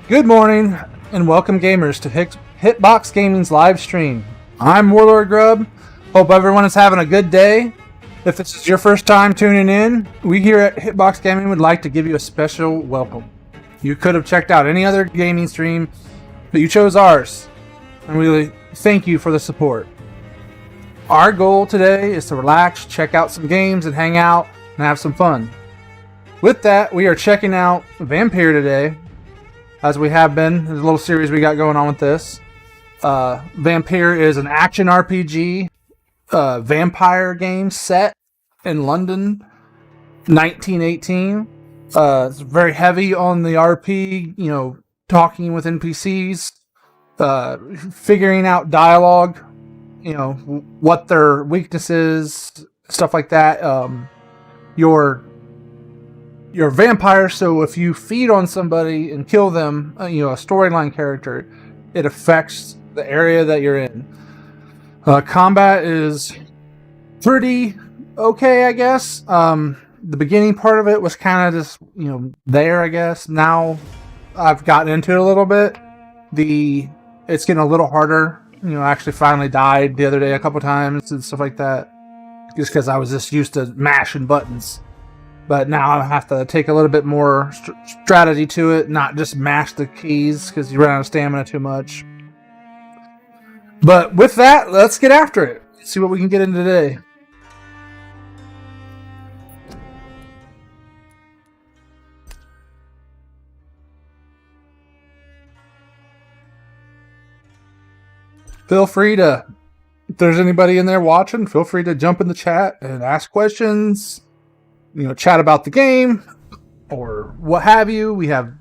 Good morning and welcome gamers to Hitbox Gaming's live stream. I'm walordgrub. Hope everyone is having a good day. If this is your first time tuning in, we here at Hitbox Gaming would like to give you a special welcome. You could have checked out any other gaming stream, but you chose ours, and we really thank you for the support. Our goal today is to relax, check out some games, and hang out and have some fun. With that, we are checking out Vampyr today, as we have been. There's a little series we got going on with this. Vampyr is an action RPG vampire game set in London, 1918. It's very heavy on the RP, talking with NPCs, figuring out dialogue, what their weakness is, stuff like that. You're a vampire, so if you feed on somebody and kill them, a storyline character, it affects the area that you're in. Combat is pretty okay, I guess. The beginning part of it was kind of just, there, I guess. Now I've gotten into it a little bit. It's getting a little harder. I actually finally died the other day a couple times and stuff like that, just because I was just used to mashing buttons. But now I have to take a little bit more strategy to it, not just mash the keys because you run out of stamina too much. But with that, let's get after it. See what we can get into today. Feel free to, if there's anybody in there watching, feel free to jump in the chat and ask questions. Chat about the game or what have you. We have,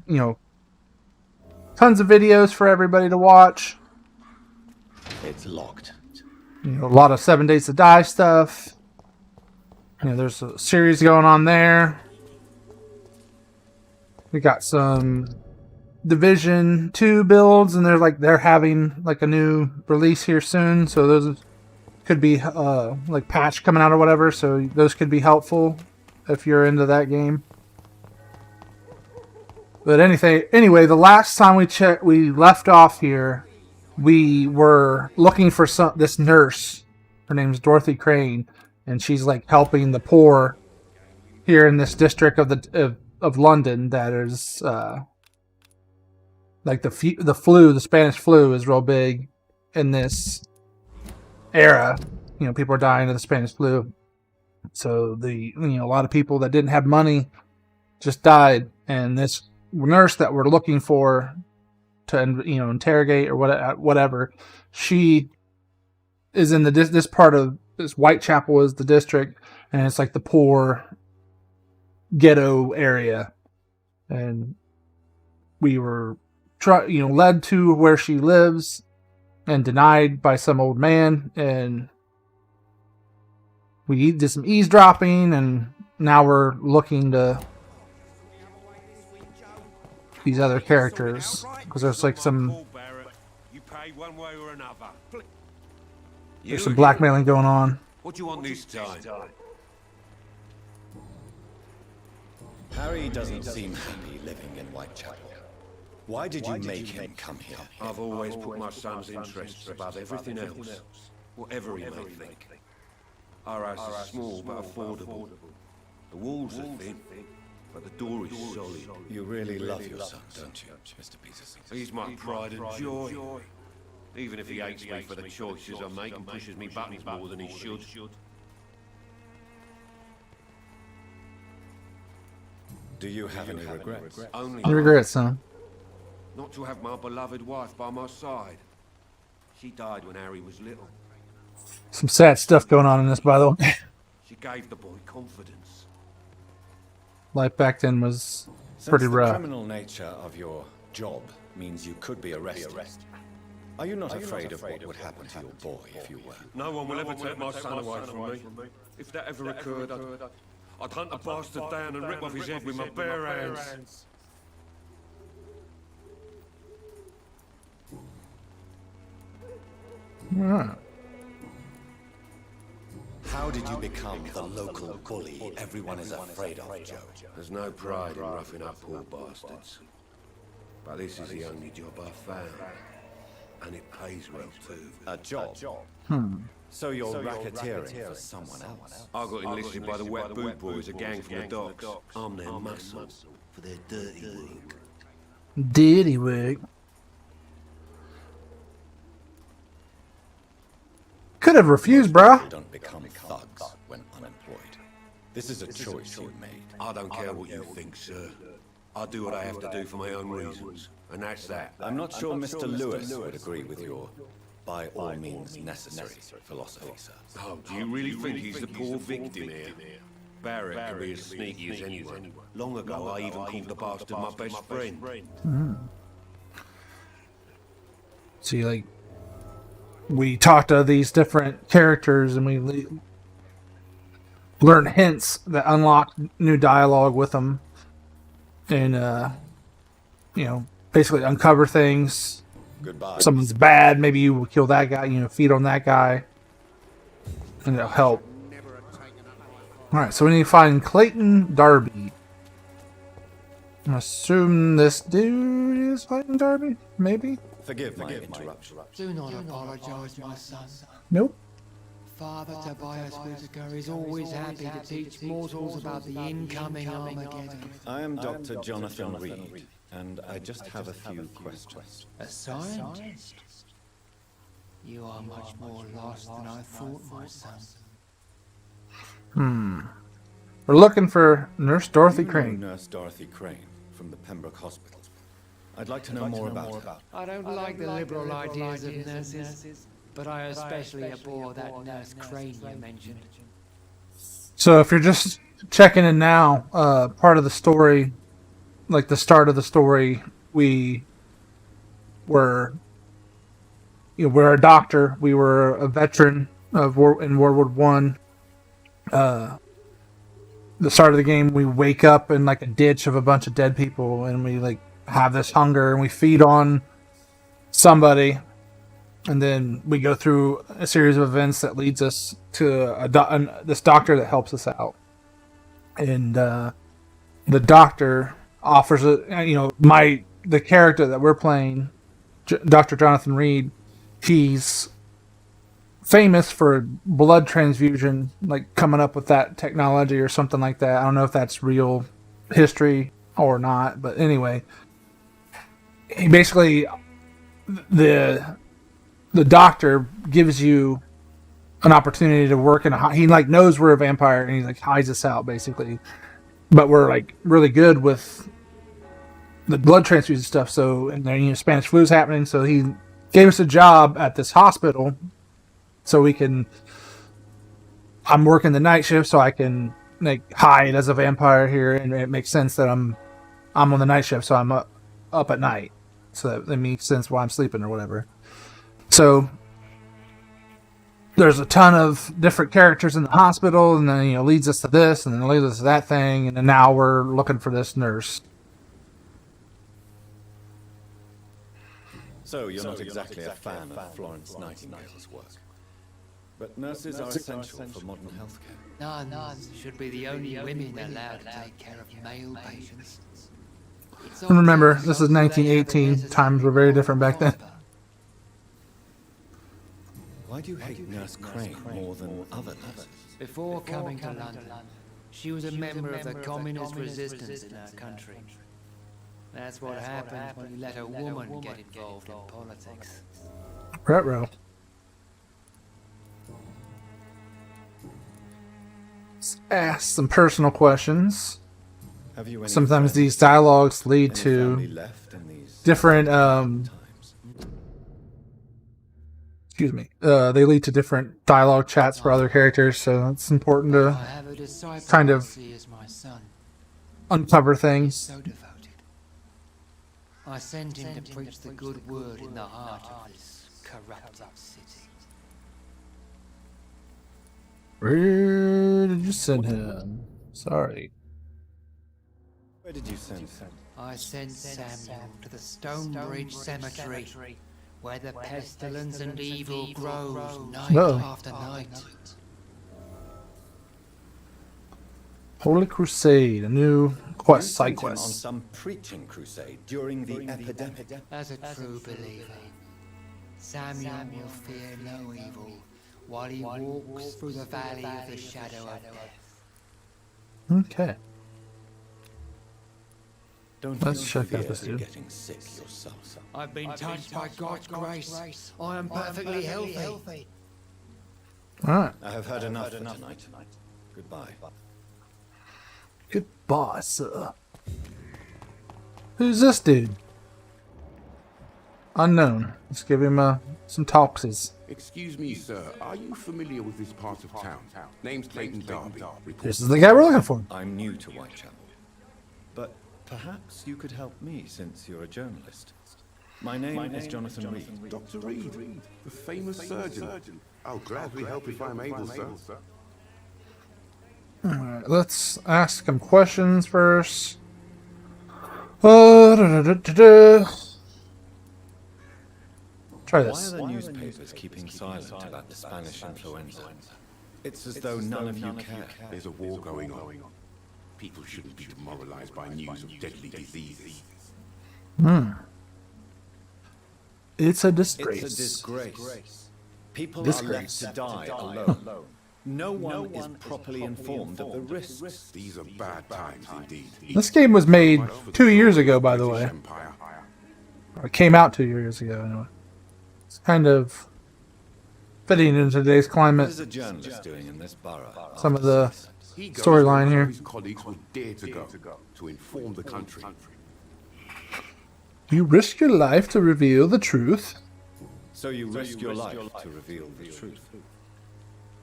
tons of videos for everybody to watch. It's locked. A lot of 7 Days to Die stuff. There's a series going on there. We got some Division 2 builds, and they're having a new release here soon. So those could be patch coming out or whatever. So those could be helpful if you're into that game. But anyway, the last time we left off here, we were looking for this nurse. Her name's Dorothy Crane, and she's helping the poor here in this district of London that is the Spanish flu is real big in this era. People are dying of the Spanish flu. So a lot of people that didn't have money just died, and this nurse that we're looking for to interrogate or whatever, she is in this part of this Whitechapel is the district, and it's the poor ghetto area, and we were led to where she lives and denied by some old man, and we did some eavesdropping, and now we're looking to these other characters because there's some blackmailing going on. What do you want this time? Harry doesn't seem happy living in Whitechapel. Why did you make him come here? I've always put my son's interests above everything else, whatever he may think. Our house is small but affordable. The walls are thin, but the door is solid. You really love your son, don't you, Mr. Peterson? He's my pride and joy. Even if he hates me for the choices I make and pushes me buttons more than he should. Do you have any regrets? Only Any regrets, son? not to have my beloved wife by my side. She died when Harry was little. Some sad stuff going on in this, by the way. She gave the boy confidence. Life back then was pretty rough. The criminal nature of your job means you could be arrested. Are you not afraid of what would happen to your boy if you were? No one will ever take my son away from me. If that ever occurred, I'd hunt the bastard down and rip off his head with my bare hands. Yeah. How did you become the local bully everyone is afraid of, Joe? There's no pride in roughing up poor bastards. But this is the only job I've found. And it pays well, too. A job? So you're racketeering for someone else? I got enlisted by the Wet Boot Boys, a gang from the docks. I'm their muscle for their dirty work. Dirty work. Could have refused, bruh. Don't become thugs when unemployed. This is a choice you made. I don't care what you think, sir. I do what I have to do for my own reasons, and that's that. I'm not sure Mr. Lewis would agree with your by all means necessary philosophy, sir. Oh, do you really think he's the poor victim here? Barrett can be as sneaky as anyone. Long ago, I even called the bastard my best friend. See, like, we talked to these different characters and we learn hints that unlock new dialogue with them. And, you know, basically uncover things. Goodbye. Someone's bad, maybe you will kill that guy, you know, feed on that guy. And it'll help. Alright, so we need to find Clayton Darby. I assume this dude is Clayton Darby? Maybe? Forgive my interruption. Do not apologize, my son. Nope. Father Tobias Whitaker is always happy to teach mortals about the incoming Armageddon. I am Dr. Jonathan Reed, and I just have a few questions. A scientist? You are much more lost than I thought, my son. We're looking for Nurse Dorothy You know Crane. Nurse Dorothy Crane from the Pembroke Hospital. I'd like to know more about her. I don't like the liberal ideas of nurses, but I especially abhor that Nurse Crane you mentioned. So if you're just checking in now, part of the story, like the start of the story, we were, you know, we're a doctor. We were a veteran of in World War One. The start of the game, we wake up in like a ditch of a bunch of dead people, and we like have this hunger, and we feed on somebody, and then we go through a series of events that leads us to this doctor that helps us out, and the doctor offers the character that we're playing, Dr. Jonathan Reed. He's famous for blood transfusion, like coming up with that technology or something like that. I don't know if that's real history or not, but anyway, he basically, the doctor gives you an opportunity to work in he like knows we're a vampire, and he like hides us out basically, but we're like really good with the blood transfusion stuff. So, and then, you know, Spanish flu's happening, so he gave us a job at this hospital. So I'm working the night shift, so I can like hide as a vampire here, and it makes sense that I'm on the night shift, so I'm up at night. So that makes sense why I'm sleeping or whatever. So there's a ton of different characters in the hospital, and then, you know, leads us to this, and then leads us to that thing, and then now we're looking for this nurse. So you're not exactly a fan of Florence Nightingale's work. But nurses are essential for modern healthcare. Nuns should be the only women allowed to take care of male patients. And remember, this is 1918. Times were very different back then. Why do you hate Nurse Crane more than other nurses? Before coming to London, she was a member of the communist resistance in her country. That's what happens when you let a woman get involved in politics. Retro. Let's ask some personal questions. Have you any Sometimes friends? these dialogues lead Any to family left in these different times? excuse me. They lead to different dialogue chats for other characters, so it's important I to have a disciple kind of I see as my son. uncover He's things. so devoted. I sent him to preach the good word in the heart of this corrupted city. Where did you send him? Sorry. Where did you send him? I sent Samuel to the Stonebridge Cemetery, where the pestilence and evil grows night Whoa. after night. Holy Crusade, a new quest, You side sent him on quest. some preaching crusade during the epidemic. As a true believer, Samuel will fear no evil while he walks through the valley of the shadow of death. Okay. Don't Let's you check out fear this dude. getting sick yourself? I've been touched by God's grace. I am perfectly healthy. Alright. I have had enough for tonight. Goodbye. Goodbye, sir. Who's this dude? Unknown. Let's give him some talkses. Excuse me, sir. Are you familiar with this part of town? Name's Clayton Darby. This is the guy we're looking for. I'm new to Whitechapel, but perhaps you could help me since you're a journalist. My name is Jonathan Reed. Dr. Reed, the famous surgeon. I'll gladly help if I'm able, sir. Alright, let's ask him questions first. Try Why this. are the newspapers keeping silent about the Spanish influenza? It's as though none of you care. There's a war going on. People shouldn't be demoralized by news of deadly diseases. It's a It's disgrace. a disgrace. People are Disgrace. left to die alone. No one is properly informed of the risks. These are bad times indeed. This game was made 2 years ago, by the way. Empire. Or it came out 2 years ago, anyway. It's kind of fitting into today's What climate. is a journalist doing in this borough? Some of the He goes storyline where here. his colleagues would dare to go to inform the country. You risk your life to reveal the truth. So you risk your life to reveal the truth.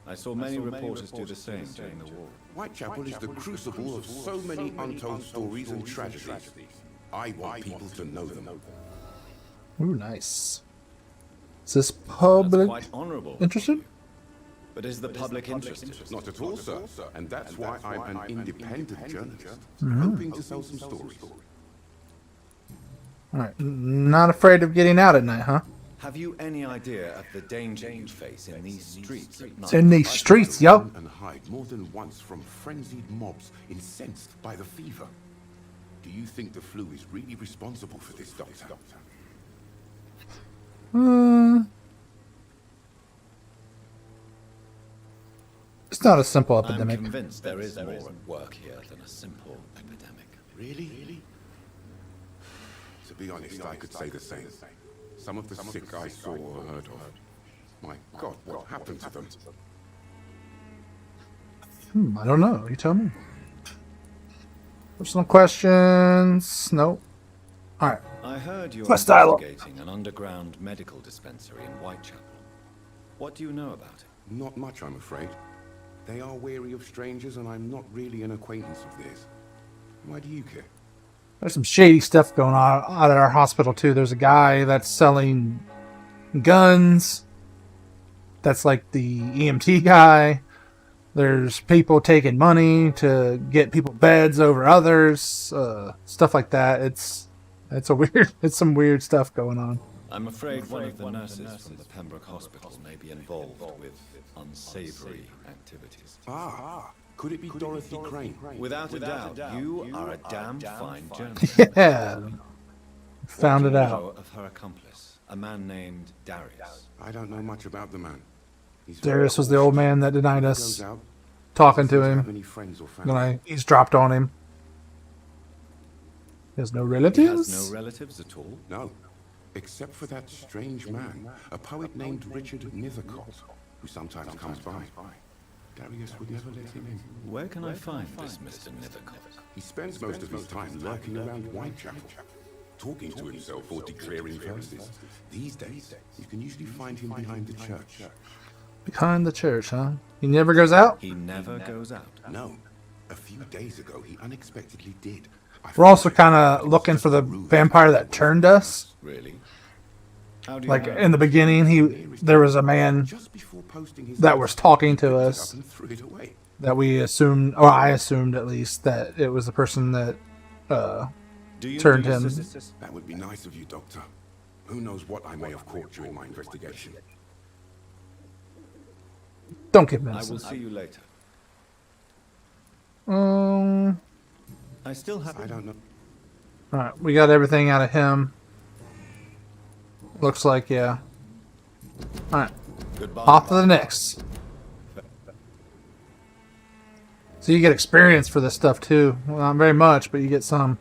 I saw many reporters do the same during the war. Whitechapel is the crucible of so many untold stories and tragedies. I want people to know them. Ooh, nice. Is this That's public quite honourable. interested? But is the public interested? Not at all, sir. And that's why I'm an independent journalist, hoping to sell some stories. Alright, not afraid of getting out at night, huh? Have you any idea of the danger you face in these streets at night? In these streets, yo. And hide more than once from frenzied mobs incensed by the fever. Do you think the flu is really responsible for this, Doctor? It's not a simple I'm epidemic. convinced there is more at work here than a simple epidemic. Really? To be honest, I could say the same. Some of the sick I saw or heard of. My God, what happened to them? I don't know. You tell me. Personal questions? Nope. Alright. I heard you're Quest dialogue. investigating an underground medical dispensary in Whitechapel. What do you know about it? Not much, I'm afraid. They are wary of strangers, and I'm not really an acquaintance of theirs. Why do you care? There's some shady stuff going on out at our hospital, too. There's a guy that's selling guns. That's like the EMT guy. There's people taking money to get people beds over others. Stuff like that. It's some weird stuff going on. I'm afraid one of the nurses from the Pembroke Hospital may be involved with unsavory activities. Could it be Dorothy Crane? Without a doubt, you are a damn fine journalist. Yeah. Found it What do you out. know of her accomplice, a man named Darius? I don't know much about the man. He's Darius was the old man that denied goes us out, talking to doesn't have him. any friends or Then family. he's dropped on him. He has no He relatives? has no relatives at all. No, except for that strange man, a poet named Richard Nethercott, who sometimes comes by. Darius would never let him in. Where can I find this Mr. Nethercott? He spends most of his time lurking around Whitechapel, talking to himself or declaring verses. These days, you can usually find him behind the church. Behind the church, huh? He never goes out? He never goes out. No, a few days ago he unexpectedly did. We're also kind of looking for the vampire that turned us. Really? How do you Like know? in the beginning, there was a man Just before posting his that was talking to picked it us up and threw it away. that we assumed, or I assumed at least, that it was the person that Do you turned do him. this? That would be nice of you, Doctor. Who knows what I may have caught during my investigation. Don't give I will medicine. see you later. I still have. I don't know. Alright, we got everything out of him. Looks like, yeah. Alright, Goodbye. off to the next. So you get experience for this stuff too. Well, not very much, but you get some.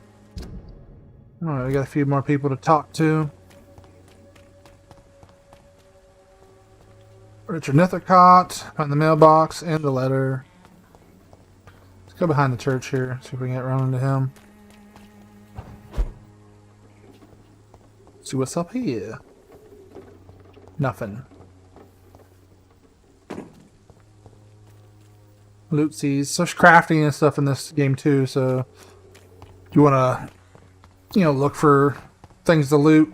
Alright, we got a few more people to talk to. Richard Nithicott, find the mailbox and the letter. Let's go behind the church here, see if we can get run into him. See what's up here. Nothing. Loot sees. So there's crafting and stuff in this game too, so you want to, look for things to loot.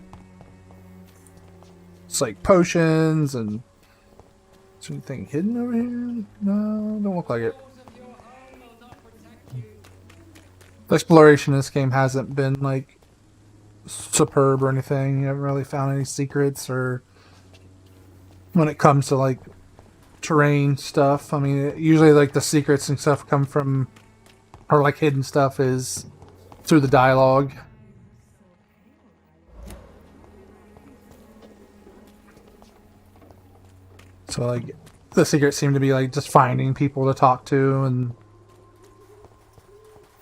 It's like potions and... Is there anything hidden over here? No, don't look like it. The exploration in this game hasn't been like superb or anything. You haven't really found any secrets, or when it comes to like terrain stuff. I mean, usually like the secrets and stuff come from, or like hidden stuff is through the dialogue. So like the secrets seem to be like just finding people to talk to and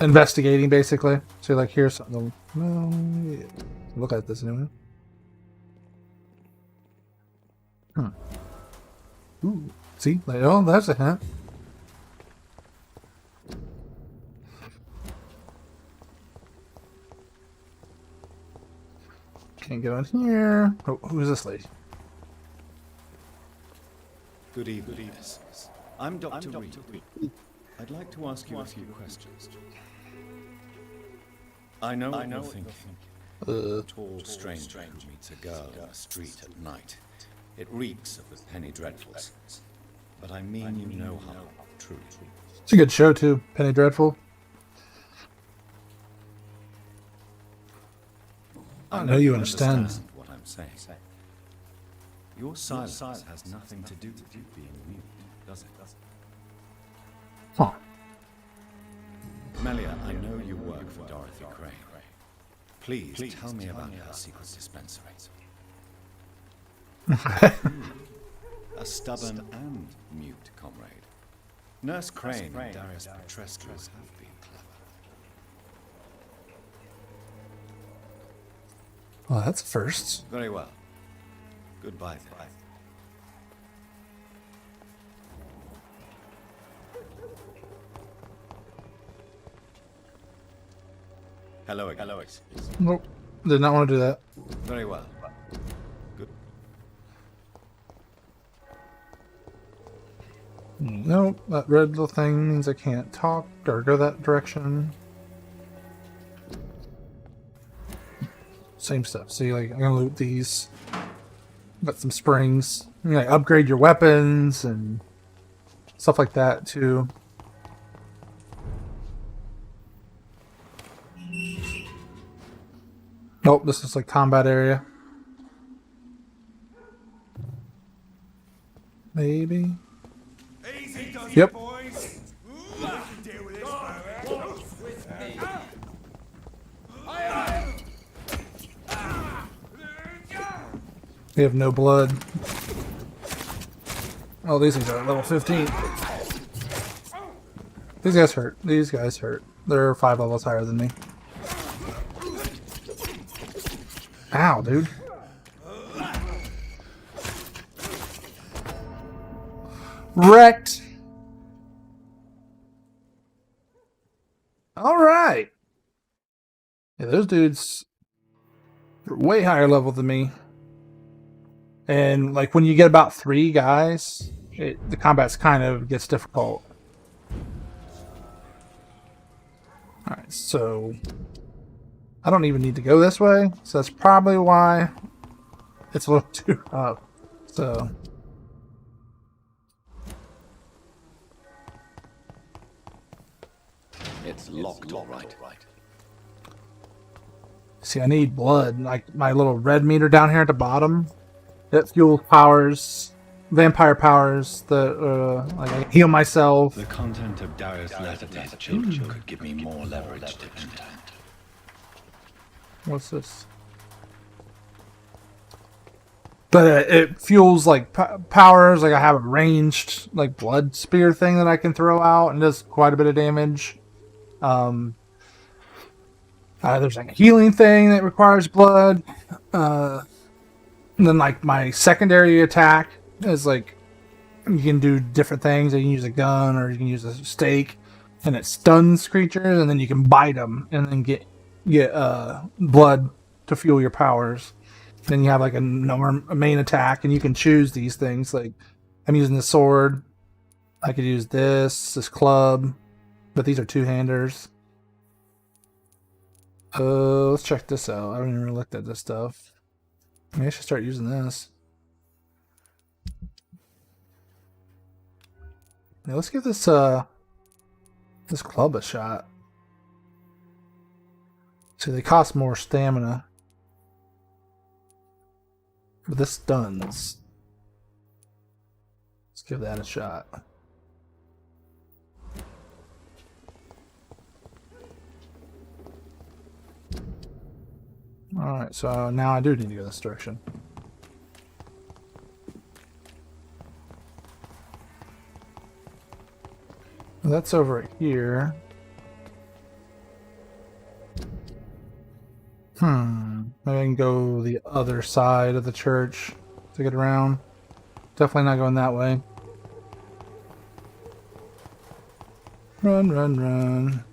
investigating basically. So like here's something. Well, yeah. Look at this anyway. Ooh, see, like, oh, that's a hint. Can't get on here. Oh, who's this lady? Good evening. I'm Dr. Reed. I'd like to ask you a few questions. I know what you're thinking. A tall stranger who meets a girl on the street at night. It reeks of the penny dreadfuls. But I mean you no harm, truly. It's a good show too, Penny Dreadful. I know you understand what I'm saying. Your silence has nothing to do with you being mute, does it? Huh. Melia, I know you work for Dorothy Crane. Please tell me about her secret dispensary. A stubborn and mute comrade. Nurse Crane and Darius Petrescu's have been clever. Well, that's a first. Very well. Goodbye then. Hello again. Nope. Did not want to do that. Very well. Good. Nope. That red little thing means I can't talk or go that direction. Same stuff. See, like, I'm gonna loot these. Got some springs. You can, like, upgrade your weapons and stuff like that too. Nope, this is like combat area. Maybe. Yep. We have no blood. Oh, these things are at level 15. These guys hurt. These guys hurt. They're 5 levels higher than me. Ow, dude. Wrecked. Alright. Yeah, those dudes are way higher level than me. And like when you get about 3 guys, the combat's kind of gets difficult. Alright, so I don't even need to go this way, so that's probably why it's a little too up. So It's locked, all right. see, I need blood. Like my little red meter down here at the bottom, it fuels powers vampire powers that like I can heal myself. The content of Darius' letter to his children could give me more leverage to contend. What's this? But it fuels like powers. Like I have a ranged like blood spear thing that I can throw out and does quite a bit of damage. There's like a healing thing that requires blood. And then like my secondary attack is like you can do different things. You can use a gun or you can use a stake, and it stuns creatures, and then you can bite them and then get blood to fuel your powers. Then you have like a main attack, and you can choose these things. Like I'm using the sword. I could use this club, but these are two-handers. Let's check this out. I haven't even looked at this stuff. Maybe I should start using this. Yeah, let's give this this club a shot. See, they cost more stamina. But this stuns. Let's give that a shot. Alright, so now I do need to go this direction. That's over here. Maybe I can go the other side of the church to get around. Definitely not going that way. Run, run, run.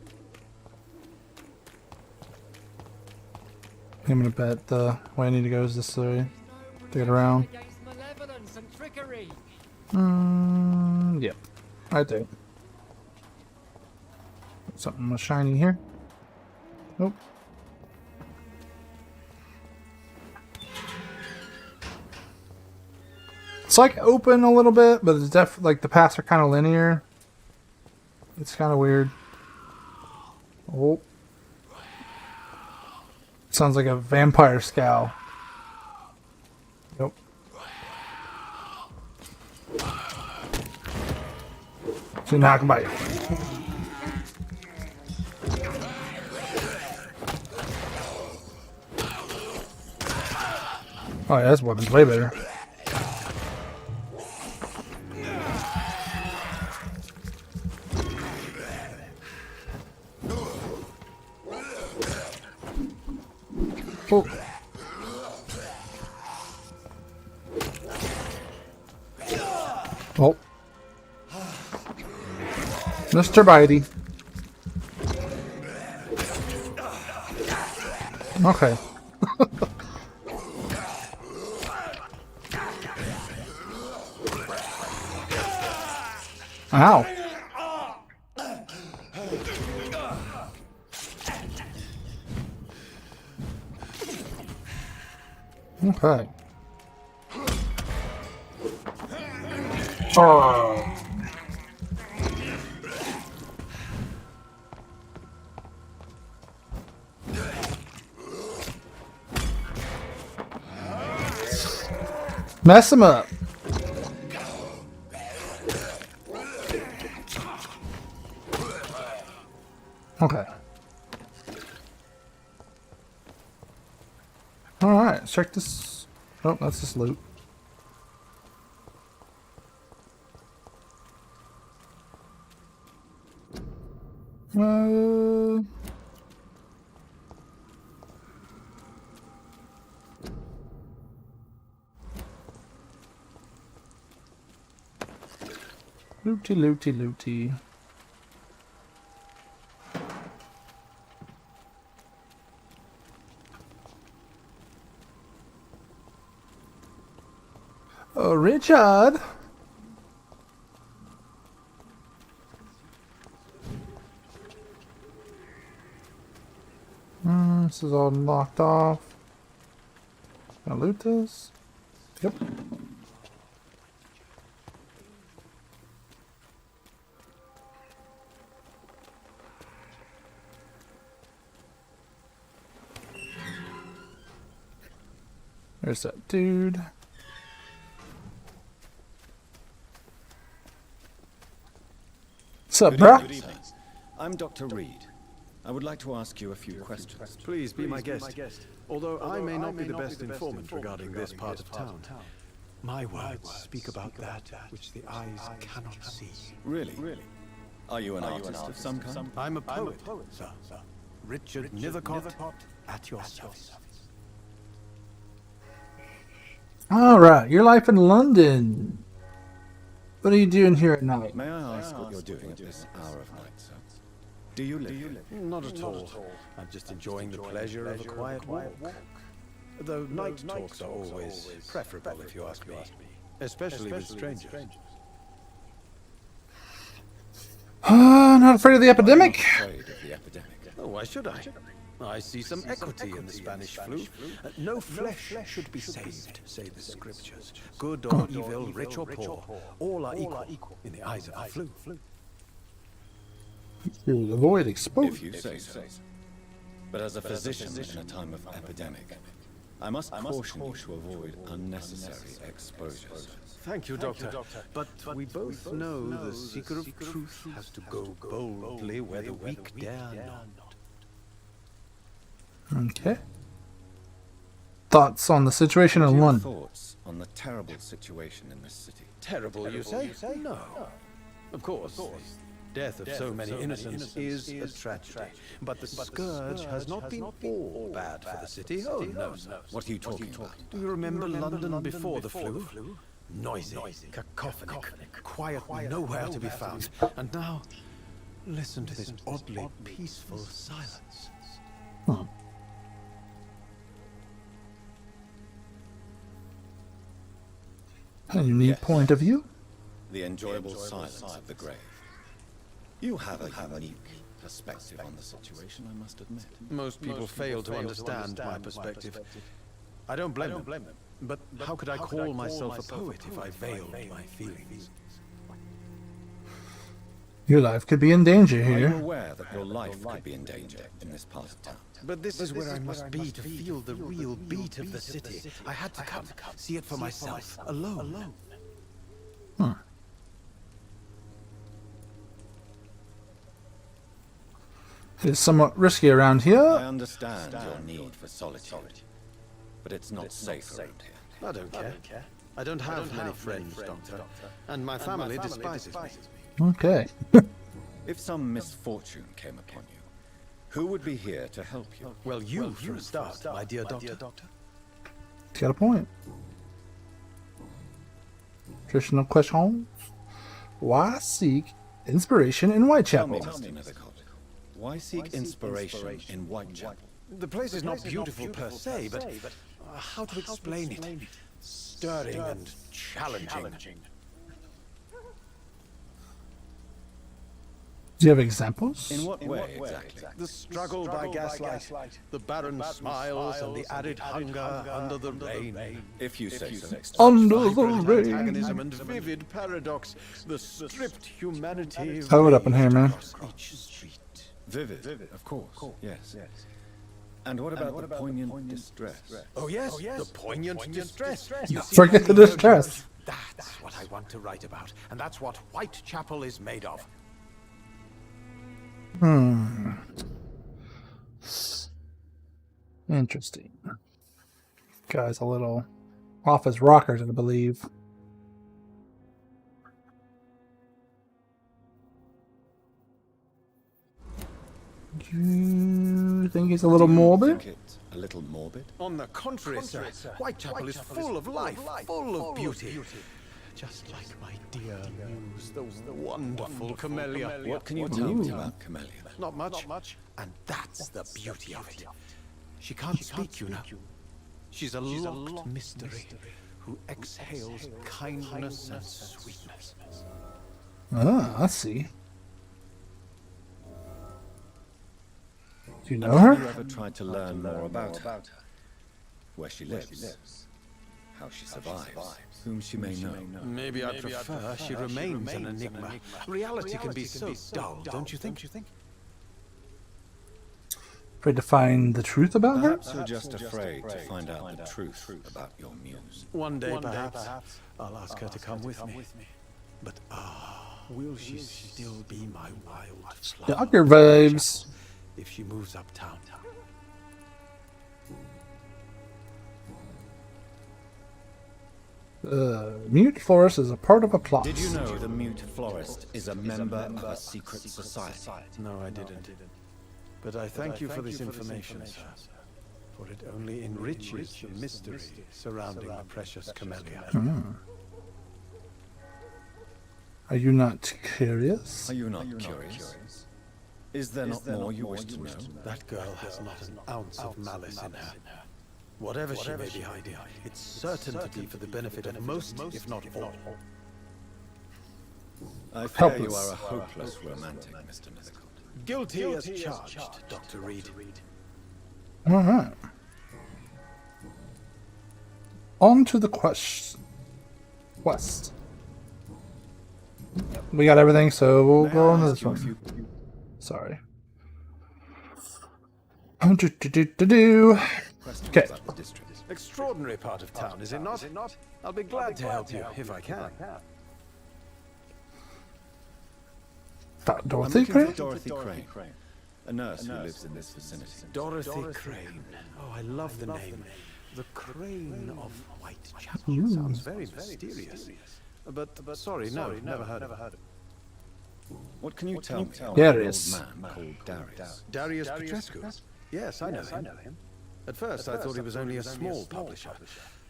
I'm gonna bet the way I need to go is this way to get around. Yep, I do. Something shiny here. Nope. It's like open a little bit, but it's definitely like the paths are kind of linear. It's kind of weird. Oh. Sounds like a vampire scowl. Nope. So now I can bite. Oh yeah, this weapon's way better. Oh. Oh. Mr. Bitey. Okay. Ow. Okay. Oh. Mess him up. Okay. Alright, let's check this. Oh, that's just loot. Looty, looty, looty. Oh, Richard. This is all locked off. Can I loot this? Yep. There's that dude. up, Good bruh? evening. I'm Dr. Reed. I would like to ask you a few questions. Please be my guest. Although I may not be the best informant regarding this part of town, my words speak about that which the eyes cannot see. Really? Are you an artist of some kind? I'm a poet, sir. Richard Nethercott, at your service. Alright, your life in London. What are you doing here at night? May I ask what you're doing at this hour of night, sir? Do you live here? Not at all. I'm just enjoying the pleasure of a quiet walk. Though night talks are always preferable, if you ask me. Especially with strangers. Not afraid of the epidemic? Afraid of the epidemic. Oh, why should I? I see some equity in the Spanish flu. No flesh should be saved, say the scriptures. Good or evil, rich or poor, all are equal in the eyes of the flu. To avoid exposure. If you say so. But as a physician in a time of epidemic, I must caution you to avoid unnecessary exposures. Thank you, Doctor. But we both know the seeker of truth has to go boldly where the weak dare not. Okay. Thoughts on the situation in Your London? thoughts on the terrible situation in this city? Terrible, you say? No. Of course. The death of so many innocents is a tragedy. But the scourge has not been all bad for the city. Oh, no, sir. What are you talking about? Do you remember London before the flu? Noisy, cacophonic, quiet, nowhere to be found. And now, listen to this oddly peaceful silence. A unique point of view? The enjoyable silence of the grave. You have a unique perspective on the situation, I must admit. Most people fail to understand my perspective. I don't blame them. But how could I call myself a poet if I veiled my feelings? Your life could be in danger Are you here. aware that your life could be in danger in this part of town? But this is where I must be to feel the real beat of the city. I had to come, see it for myself, alone. It is somewhat risky around I here. understand your need for solitude, but it's not safe around here. I don't care. I don't have many friends, Doctor. And my family despises me. Okay. If some misfortune came upon you, who would be here to help you? Well, you for a start, my dear Doctor. He's got a point. Traditional questions. Why seek inspiration in Tell me, Whitechapel? Mr. Nethercott, why seek inspiration in Whitechapel? The place is not beautiful per se, but how to explain it? Stirring and challenging. Do you have examples? In what way exactly? The struggle by gaslight, the barren smiles and the added hunger under the rain. If you say so. Under the Vibrant rain. antagonism and vivid paradox, the stripped humanity. Throw it up in here, man. across each street. Vivid, of course, yes. And what about the poignant distress? Oh yes, the poignant distress. You see, Forget the distress. That's what I want to write about, and that's what Whitechapel is made of. Interesting. Guy's a little off his rockers, I believe. Do you think he's a little morbid? Think it a little morbid? On the contrary, sir, Whitechapel is full of life, full of beauty. Just like my dear muse, the wonderful Camellia. What can you tell me about Camellia? Not much. And that's the beauty of it. She can't speak, you know. She's a locked mystery who exhales kindness and sweetness. Ah, I see. Do you know Have you her? ever tried to learn more about her? Where she lives? How she survives? Whom she may know? Maybe I prefer she remains an enigma. Reality can be so dull, don't you think? Afraid to find the truth about her? Perhaps you're just afraid to find out the truth about your muse. One day, perhaps, I'll ask her to come with me. But will she still be my wild flower? Doctor vibes. If she moves uptown. Mute Florist is a part of a plot. Did you know the Mute Florist is a member of a secret society? No, I didn't. But I thank you for this information, sir. For it only enriches the mystery surrounding the precious camellia. Are you not curious? Are you not curious? Is there not more you wish to know? That girl has not an ounce of malice in her. Whatever she may be hiding, it's certain to be for the benefit of most, if not all. I fear you are a hopeless romantic, Mr. Mythical. Guilty as charged, Dr. Reed. Alright. On to the quest. We got everything, so we'll go on to this one. Sorry. Okay. Extraordinary part of town, is it not? I'll be glad to help you if I can. Dorothy Crane? Dorothy Crane, a nurse who lives in this vicinity. Dorothy Crane. Oh, I love the name. The Crane of Whitechapel. Sounds very mysterious. But sorry, no, never heard of it. What can you tell me? Darius. An old man called Darius. Darius Petrescu? Yes, I know him. At first, I thought he was only a small publisher.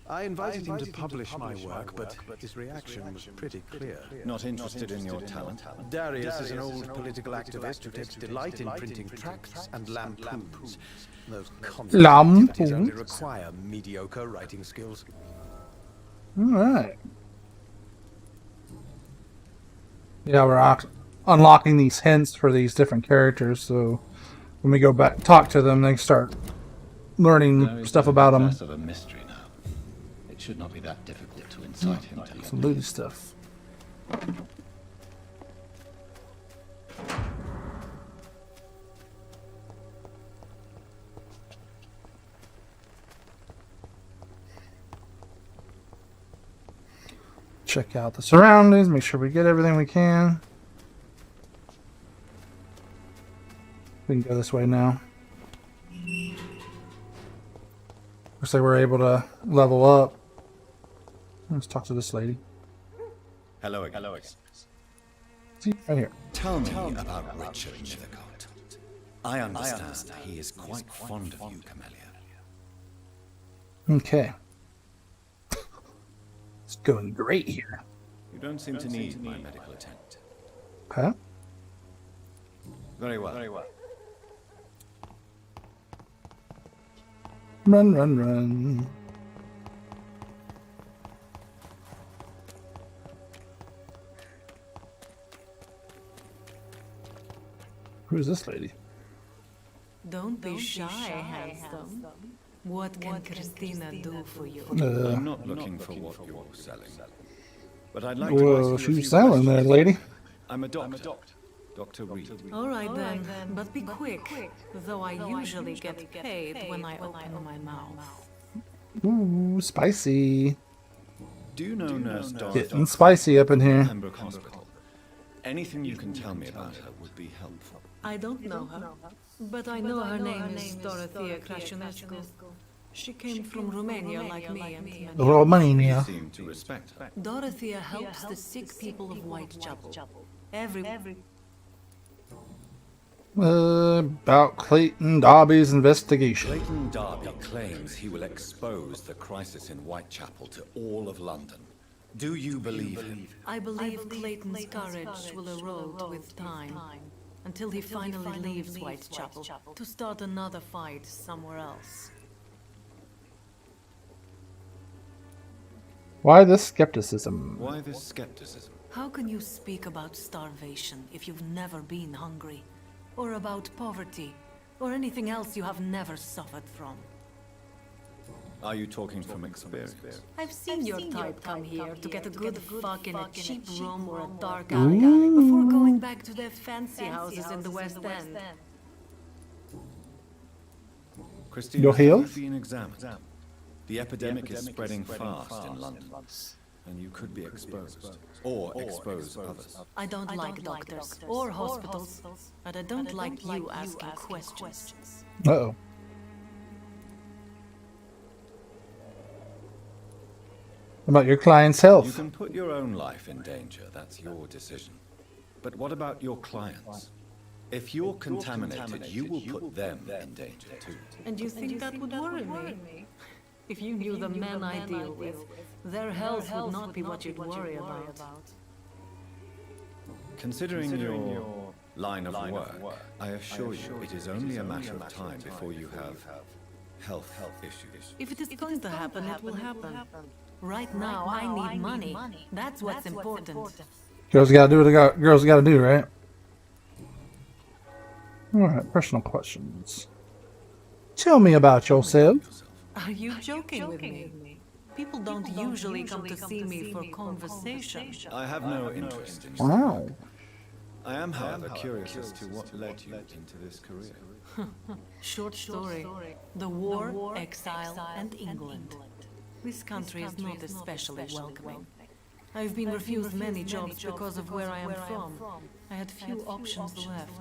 I invited him to publish my work, but his reaction was pretty clear. Not interested in your talent? Darius is an old political activist who takes delight in printing tracts and lampoons. Those constant activities only require mediocre writing skills. Alright. Yeah, we're unlocking these hints for these different characters, so when we go back talk to them, they start learning stuff about them. Less of a mystery now. It should not be that difficult to incite him to Some loot stuff. Check out the surroundings, make sure we get everything we can. We can go this way now. Looks like we're able to level up. Let's talk to this lady. Hello again. See, right here. Tell me about Richard Mythicott. I understand he is quite fond of you, Camellia. Okay. It's going great here. You don't seem to need my medical attempt. Huh? Very well. Run, run, run. Who is this lady? Don't be shy, handsome. What can Christina do for you? I'm not looking for what you're selling. But I'd like to Whoa, ask you a she's few selling there, questions. lady. I'm a doctor. Dr. Reed. All right then, but be quick, though I usually get paid when I open my mouth. Ooh, spicy. Do you know Nurse Dorothy? Getting spicy up in here. Pembroke Hospital. Anything you can tell me about her would be helpful. I don't know her, but I know her name is Dorothy Crasciunescu. She came from Romania like me and many. Romania. Seem to respect her. Dorothea helps the sick people of Whitechapel. Every About Clayton Darby's investigation. Clayton Darby claims he will expose the crisis in Whitechapel to all of London. Do you believe him? I believe Clayton's courage will erode with time, until he finally leaves Whitechapel to start another fight somewhere else. Why this skepticism? Why this skepticism? How can you speak about starvation if you've never been hungry? Or about poverty? Or anything else you have never suffered from? Are you talking from experience? I've seen your type come here to get a good fuck in a cheap room or a dark alley before going back to their fancy houses in the West End. Christina, Your heels? have you been examined? The epidemic is spreading fast in London. and you could be exposed. Or expose others. I don't like doctors or hospitals, but I don't like you asking questions. Uh-oh. What about your client's You health? can put your own life in danger, that's your decision. But what about your clients? If you're contaminated, you will put them in danger too. And you think that would worry me? If you knew the men I deal with, their health would not be what you'd worry about. Considering your line of work, I assure you it is only a matter of time before you have health issues. If it is going to happen, it will happen. Right now, I need money. That's what's important. Girls gotta do what girls gotta do, right? Alright, personal questions. Tell me about yourself. Are you joking with me? People don't usually come to see me for conversation. I have no interest in you. Wow. I am, however, curious as to what led you into this career. Short story. The war, exile, and England. This country is not especially welcoming. I've been refused many jobs because of where I am from. I had few options left.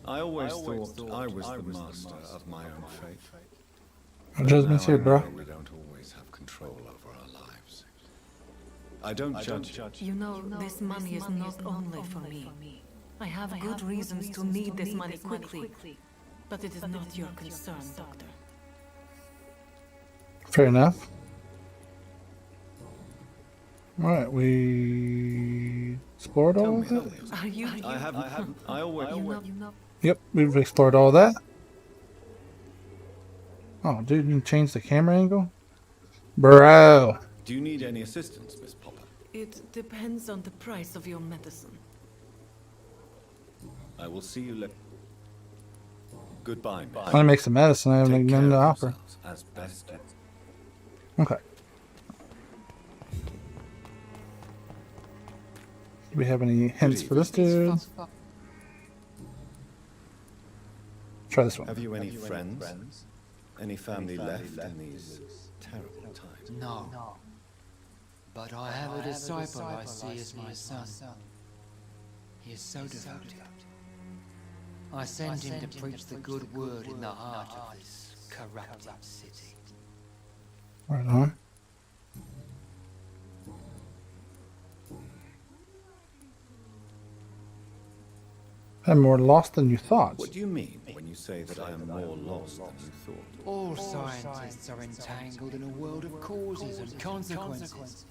I always thought I was the master of my own fate. Judgment's here, bro. We don't always have control over our lives. I don't judge. You know, this money is not only for me. I have good reasons to need this money quickly, but it is not your concern, Doctor. Fair enough. Alright, we explored all of it? Are you? I haven't. I always. Yep, we've explored all that. Oh, dude, you can change the camera angle? Bro. Do you need any assistance, Miss Popper? It depends on the price of your medicine. I will see you later. Goodbye, Miss. I'm gonna make some medicine. I have Take nothing care to of offer. yourselves as best you. Okay. Do we have any hints for this dude? Try this one. Have you any friends? Any family left in these terrible times? No. But I have a disciple I see as my son. He is so devoted. I sent him to preach the good word in the heart of this corrupted city. Right on. I'm more lost than you thought. What do you mean when you say that I am more lost than you thought? All scientists are entangled in a world of causes and consequences.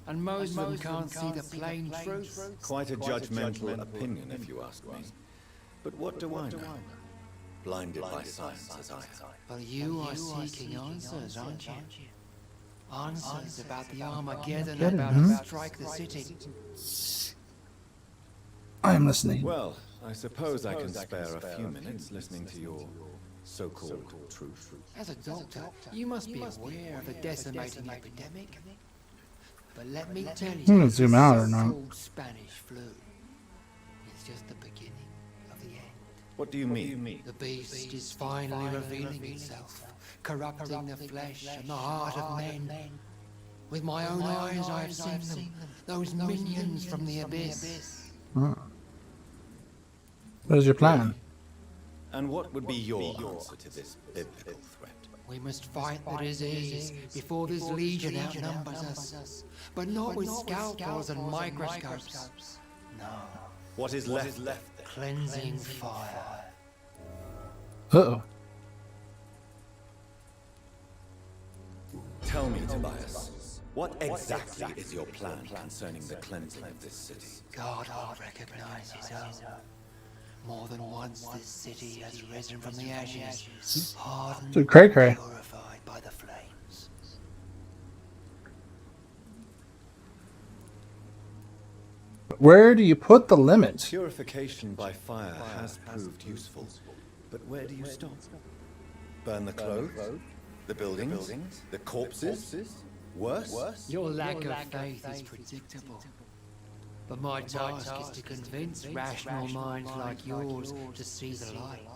And most of them can't see the plain truth. Quite a judgmental opinion, if you ask me. But what do I know? Blinded by science as I am. But you are seeking answers, aren't you? Answers about the Armageddon about to strike the city. I am listening. Well, I suppose I can spare a few minutes listening to your so-called truth. As a doctor, you must be aware of the decimating epidemic. But let me tell you, gonna zoom out or not? so-called Spanish flu is just the beginning of the end. What do you mean? The beast is finally revealing itself, corrupting the flesh and the heart of men. With my own eyes I have seen them, those minions from the abyss. What is your plan? And what would be your answer to this biblical threat? We must fight the disease before this legion outnumbers us. But not with scalpels and microscopes. No. What is left there? Cleansing fire. Uh-oh. Tell me, Tobias, what exactly is your plan concerning the cleansing of this city? God will recognize his own. More than once this city has risen from the ashes, hardened Dude, cray. and purified by the flames. Where do you put the limit? Purification by fire has proved useful, but where do you stop? Burn the clothes? The buildings? The corpses? Worse? Your lack of faith is predictable. But my task is to convince rational minds like yours to see the light.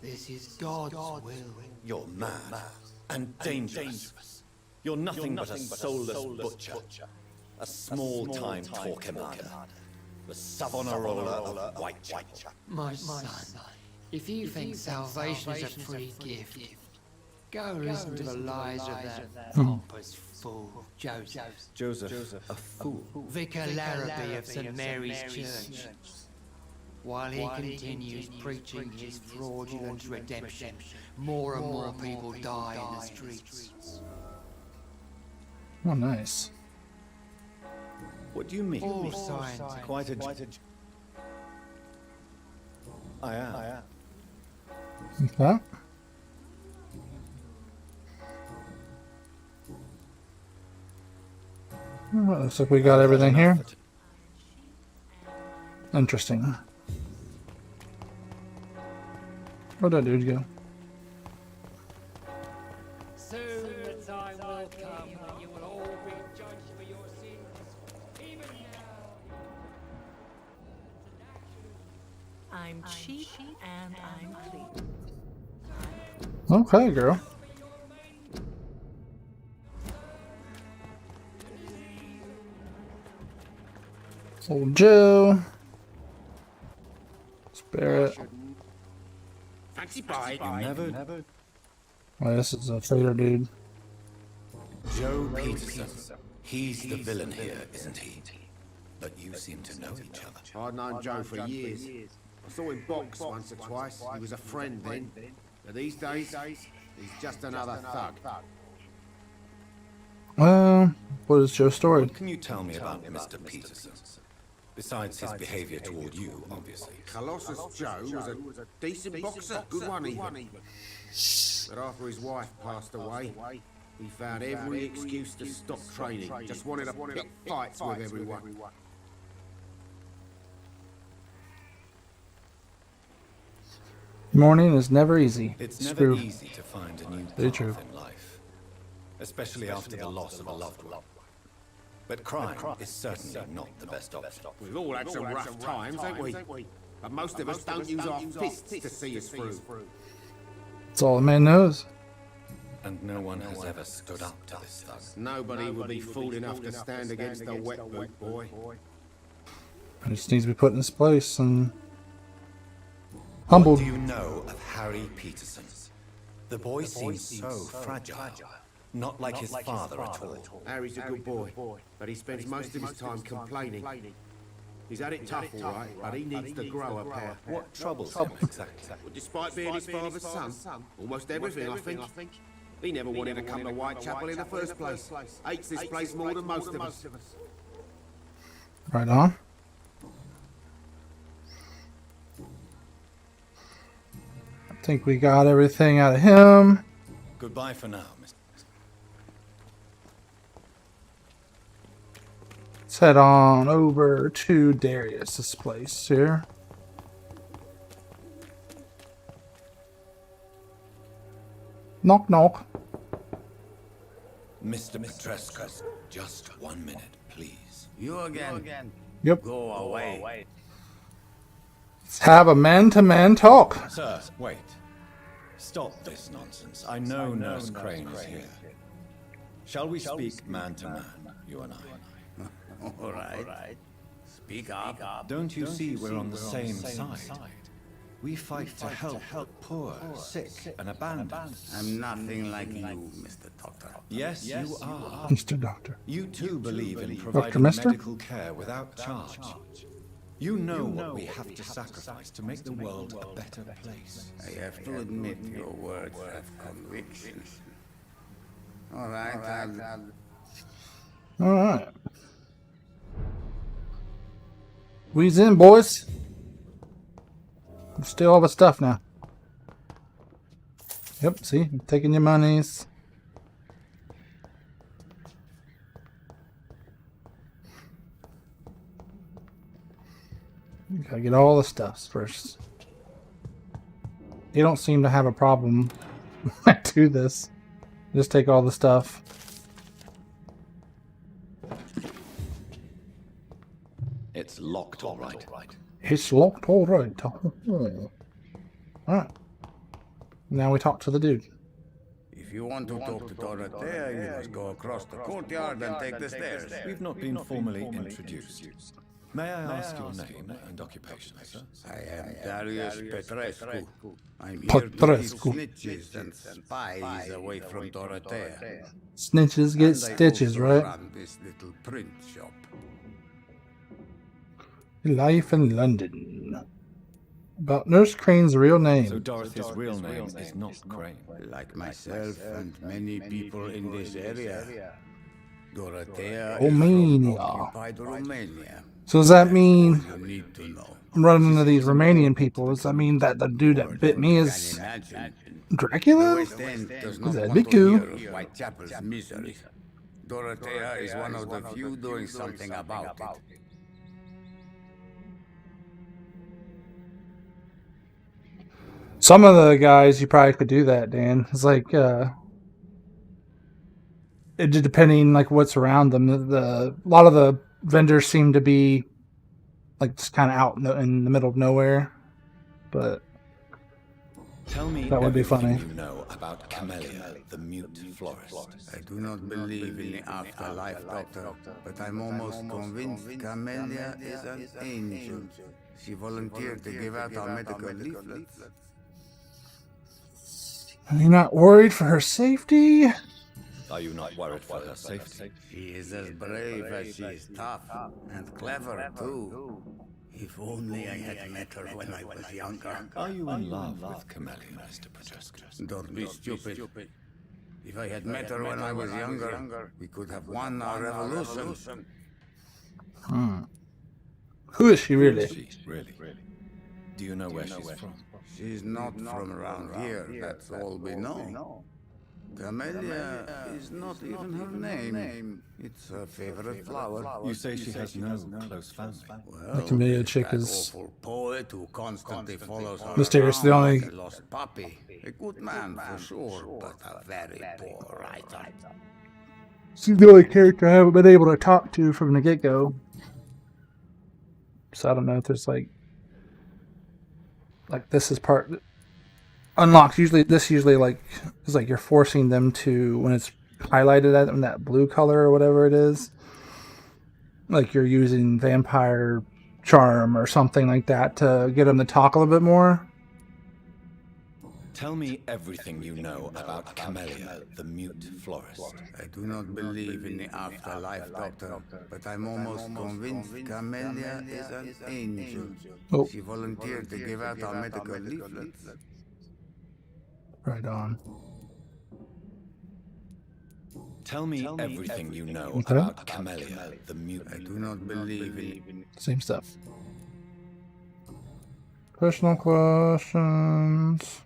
This is God's will. You're mad and dangerous. You're nothing but a soulless butcher. A small-time Torquemada. The Savonarola of Whitechapel. My son, if you think salvation is a free gift, go listen to the lies of that pompous fool, Joseph. Joseph, a fool. Vicar Larrabee of St. Mary's Church. While he continues preaching his fraudulent redemption, more and more people die in the streets. Oh, nice. What do you mean? All signs. Quite a... I am. Okay. Well, looks like we got everything here. Interesting. Where'd that dude go? Soon the time will come when you will all be judged for your sins, even now. I'm cheap and I'm clean. Okay, girl. Old Joe. Spirit. Fancy pie. You never... Oh, this is a traitor dude. Joe Peterson. He's the villain here, isn't he? But you seem to know each other. I've known Joe for years. I saw him box once or twice. He was a friend then. But these days, he's just another thug. What is Joe's story? What can you tell me about Mr. Peterson? Besides his behavior toward you, obviously. Colossus Joe was a decent boxer, good one even. But after his wife passed away, he found every excuse to stop training. Just wanted to pick fights with everyone. Morning is never easy. It's never Screw. easy to find a new Very path true. in life, especially after the loss of a loved one. But crime is certainly not the best option. We've all had some rough times, ain't we? But most of us don't use our fists to see us through. That's all a man knows. And no one has ever stood up to this thug. Nobody would be fool enough to stand against a wet boot boy. He just needs to be put in his place and humbled. What do you know of Harry Peterson? The boy seems so fragile. Not like his father at all. Harry's a good boy, but he spends most of his time complaining. He's had it tough, all right, but he needs to grow a pair. What troubles him exactly? Well, despite being his father's son, almost everything, I think. He never wanted to come to Whitechapel in the first place. Hates this place more than most of us. Right on. I think we got everything out of him. Goodbye for now, Mr. Let's head on over to Darius's place here. Knock, knock. Mr. Petrescu, just 1 minute, please. You again. Yep. Go away. Let's have a man-to-man talk. Sir, wait. Stop this nonsense. I know Nurse Crane is here. Shall we speak man to man, you and I? All right. Speak up. Don't you see we're on the same side? We fight to help the poor, sick, and abandoned. I'm nothing like you, Mr. Doctor. Yes, you are. Mr. Doctor. You too believe in providing Mister? medical care without charge. You know what we have to sacrifice to make the world a better place. I have to admit your words have conviction. All right, All right. We's in, boys. Steal all the stuff now. Yep, see? I'm taking your monies. Gotta get all the stuff first. You don't seem to have a problem when I do this. Just take all the stuff. It's locked, all right. It's locked all right. Alright. Now we talk to the dude. If you want to talk to Dorothea, you must go across the courtyard and take the stairs. We've not been formally introduced. May I ask your name and occupation, sir? I am Darius Petrescu. I'm here to keep snitches and spies away from Dorothea. Snitches get And I stitches, also right? run this little print shop. Life in London. About Nurse Crane's real name. So Dorothy's real name is not Crane. Like myself and many people in this area, Dorothea Romania. is from occupied Romania. So does that mean You need to know. I'm running into these Romanian people? Does that mean that the dude that bit me is Imagine, Dracula? the West End does not That'd want be to cool. hear of Whitechapel's misery. Dorothea is one of the few doing something about it. Some of the guys you probably could do that, Dan. It's like it just depending like what's around them. A lot of the vendors seem to be like just kind of out in the middle of nowhere, but Tell me that would be funny. everything you know about Camellia, the mute florist. I do not believe in the afterlife, Doctor, but I'm almost convinced Camellia is an angel. She volunteered to give out our medical leaflets. Are you not worried for her safety? Are you not worried for her safety? She is as brave as she is tough, and clever too. If only I had met her when I was younger. Are you in love with Camellia, Mr. Petrescu? Don't be stupid. If I had met her when I was younger, we could have won our revolution. Who is she really? Really? Do you know where she's from? She's not from around here, that's all we know. Camellia is not even her name. It's her favorite flower. You say she has no close family. Well, Camellia chick that is awful poet who constantly follows her mysterious. The around only like a lost puppy. A good man for sure, but a very poor writer. she's the only character I haven't been able to talk to from the get-go. So I don't know if there's like this is part unlocked. Usually like is like you're forcing them to, when it's highlighted in that blue color or whatever it is, like you're using vampire charm or something like that to get them to talk a little bit more. Tell me everything you know about Camellia, the mute florist. I do not believe in the afterlife, Doctor, but I'm almost convinced Camellia is an angel. Oh. She volunteered to give out our medical leaflets. Right on. Tell me everything you know Okay. about Camellia, the mute. I do not believe in... Same stuff. Personal questions.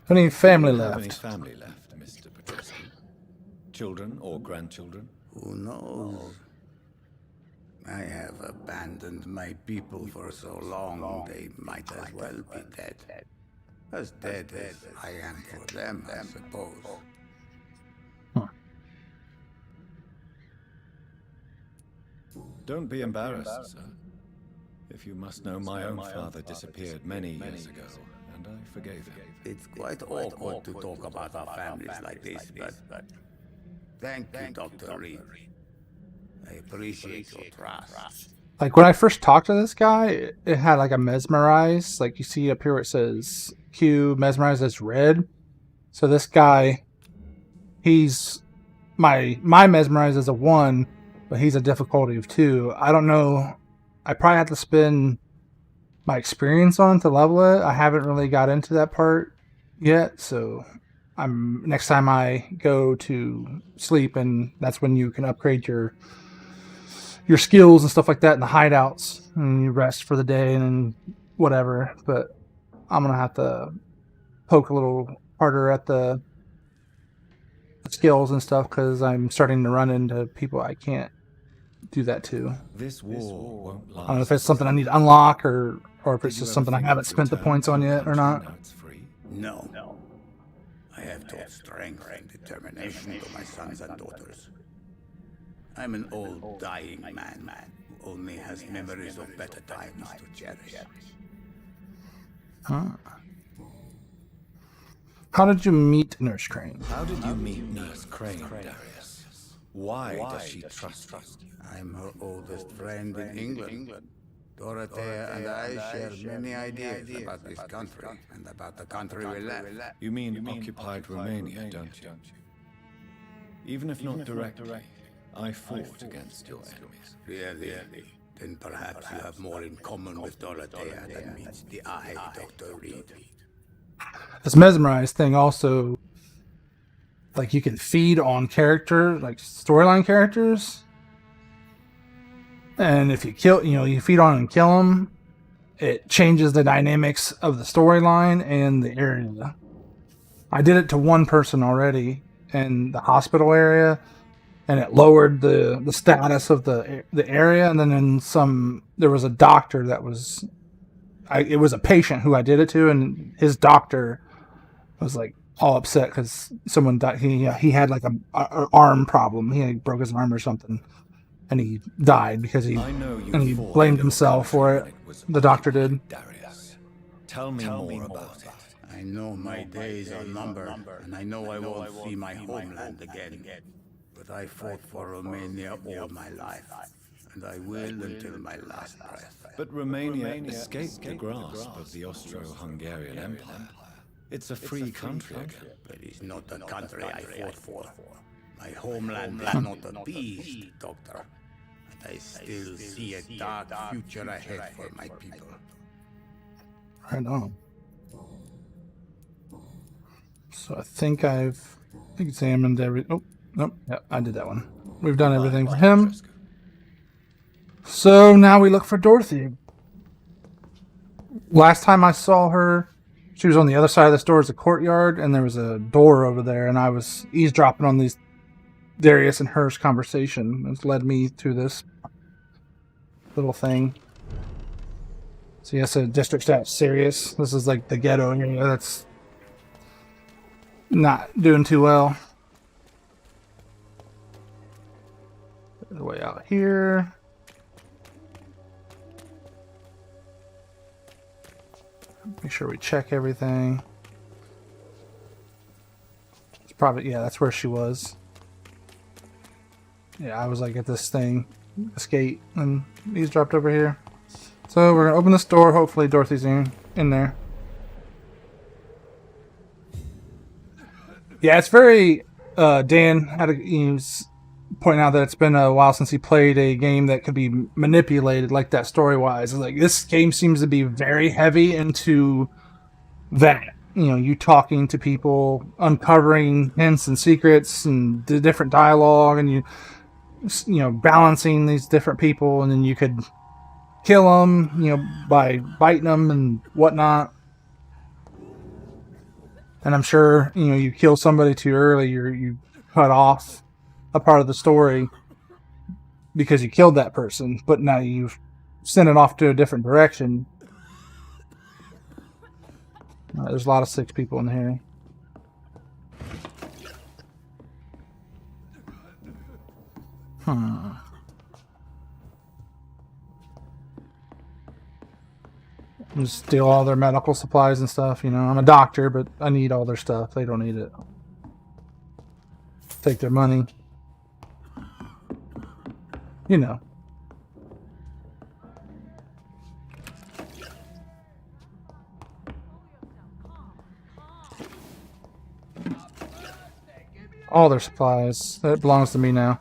Any family Do you have any left? family left, Mr. Petrescu? Children or grandchildren? Who knows? I have abandoned my people for so long, they might as well be dead. As dead as I am for them, I suppose. Don't be embarrassed, sir. If you must know, my own father disappeared many years ago, and I forgave him. It's quite awkward to talk about our families like this, but thank you, Dr. Reed. I appreciate your trust. Like when I first talked to this guy, it had like a mesmerize. Like you see up here where it says Q mesmerize as red. So this guy, he's my mesmerize is a 1, but he's a difficulty of 2. I don't know. I probably have to spend my experience on to level it. I haven't really got into that part yet, so next time I go to sleep, and that's when you can upgrade your skills and stuff like that in the hideouts, and you rest for the day and then whatever. But I'm gonna have to poke a little harder at the skills and stuff because I'm starting to run into people I can't do that to. This war won't last. I don't know if it's something I need to unlock or if it's just something I haven't spent the points on yet or not. Now it's free. No. I have taught strength and determination to my sons and daughters. I'm an old, dying man who only has memories of better times to cherish. Huh. How did you meet Nurse Crane? How did you meet Nurse Crane, Darius? Why does she trust you? I'm her oldest friend in England. Dorothy and I share many ideas about this country and about the country we left. You mean occupied Romania, don't you? Even if not directly, I fought against your enemies. Really? Then perhaps you have more in common with Dorothea than meets the eye, Dr. Reed. This mesmerized thing also, like, you can feed on character, like storyline characters, and if you kill, you feed on and kill them, it changes the dynamics of the storyline and the area. I did it to one person already in the hospital area, and it lowered the status of the area. And then there was a doctor that was, it was a patient who I did it to, and his doctor was like all upset because someone died. He had like a arm problem. He broke his arm or something, and he died because he blamed himself for it. The doctor did. Darius, tell me more about it. I know my days are numbered, and I know I won't see my homeland again. But I fought for Romania all my life, and I will until my last breath. But Romania escaped the grasp of the Austro-Hungarian Empire. It's a free country again. But it's not the country I fought for. My homeland is not a beast, Doctor. And I still see a dark future ahead for my people. Right on. So I think I've examined every... Oh, nope. Yeah, I did that one. We've done everything for him. So now we look for Dorothy. Last time I saw her, she was on the other side of this door as a courtyard, and there was a door over there, and I was eavesdropping on these Darius and her's conversation. It's led me to this little thing. So yes, a district staff serious. This is like the ghetto area that's not doing too well. The way out here. Make sure we check everything. It's probably, yeah, that's where she was. Yeah, I was like at this thing, this gate, and these dropped over here. So we're gonna open this door. Hopefully Dorothy's in there. Yeah, it's very. Dan had point out that it's been a while since he played a game that could be manipulated like that story-wise. Like, this game seems to be very heavy into that. You talking to people, uncovering hints and secrets and the different dialogue, and you balancing these different people, and then you could kill them, by biting them and whatnot. And I'm sure, you kill somebody too early, you cut off a part of the story because you killed that person, but now you've sent it off to a different direction. There's a lot of sick people in here. Just steal all their medical supplies and stuff. I'm a doctor, but I need all their stuff. They don't need it. Take their money. All their supplies. That belongs to me now.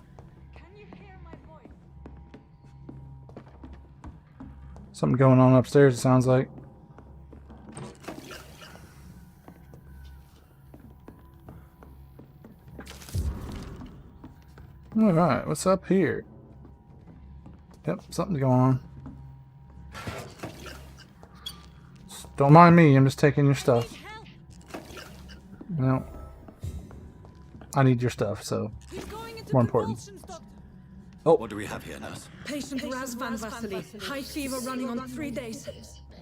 Something going on upstairs, it sounds like. Alright, what's up here? Yep, something's going on. Don't mind me, I'm just taking your stuff. No. I need your stuff, so more important. Oh, what do we have here, nurse? Patient Razvan Vasily, high fever running on 3 days.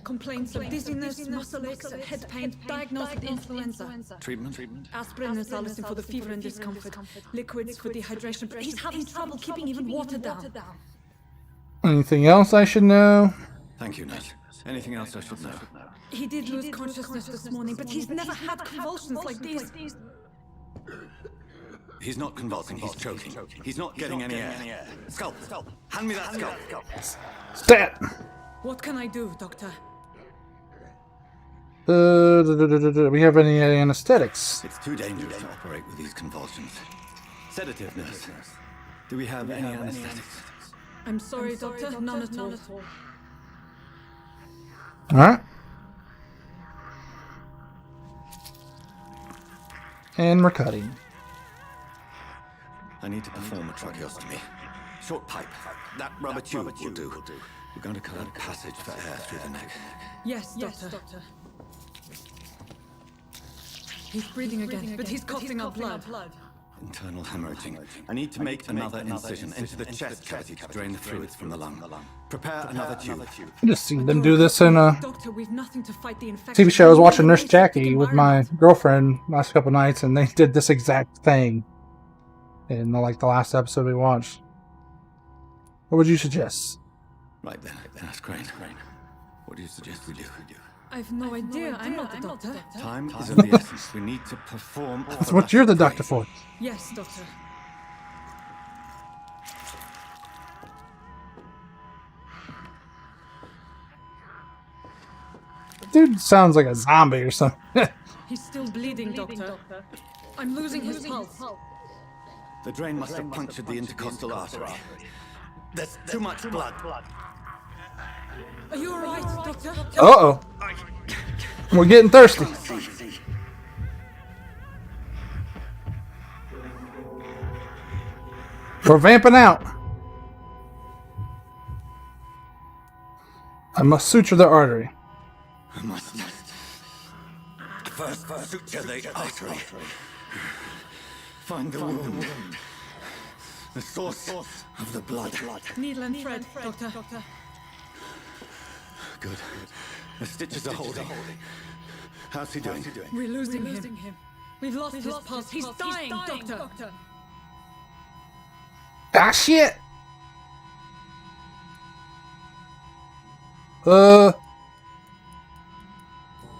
Complaints of dizziness, muscle aches, head pain, diagnosed with influenza. Treatment? Aspirin and salicin for the fever and discomfort. Liquids for dehydration, but he's having trouble keeping even water down. Anything else I should know? Thank you, nurse. Anything else I should know? He did lose consciousness this morning, but he's never had convulsions like these. He's not convulsing, he's choking. He's not getting any air. Sculp! Hand me that sculp! Stat! What can I do, Doctor? Do we have any anesthetics? It's too dangerous to operate with these convulsions. Sedative, nurse. Do we have any anesthetics? I'm sorry, Doctor. None at all. Alright. And we're cutting. I need to perform a tracheostomy. Short pipe. That rubber tube will do. We're going to cut a passage for air through the neck. Yes, Doctor. He's breathing again, but he's coughing up blood. Internal hemorrhaging. I need to make another incision into the chest cavity to drain the fluids from the lung. Prepare another tube. I just seen them do this in a Doctor, we've nothing to fight the infection. TV show. I was watching Nurse Jackie with my girlfriend last couple nights, and they did this exact thing in the last episode we watched. What would you suggest? Right then, that's Crane. What do you suggest we do? I've no idea. I'm not the doctor. Time is of the essence. We need to perform. That's what you're the doctor for. Yes, Doctor. Dude sounds like a zombie or something. He's still bleeding, Doctor. I'm losing his pulse. The drain must have punctured the intercostal artery. There's too much blood. Are you alright, Doctor? Uh-oh. We're getting thirsty. We're vamping out. I must suture the artery. I must first suture the artery. Find the wound. The source of the blood. Needle and thread, Doctor. Good. The stitches are holding. How's he doing? We're losing him. We've lost his pulse. He's dying, Doctor. Ah, shit!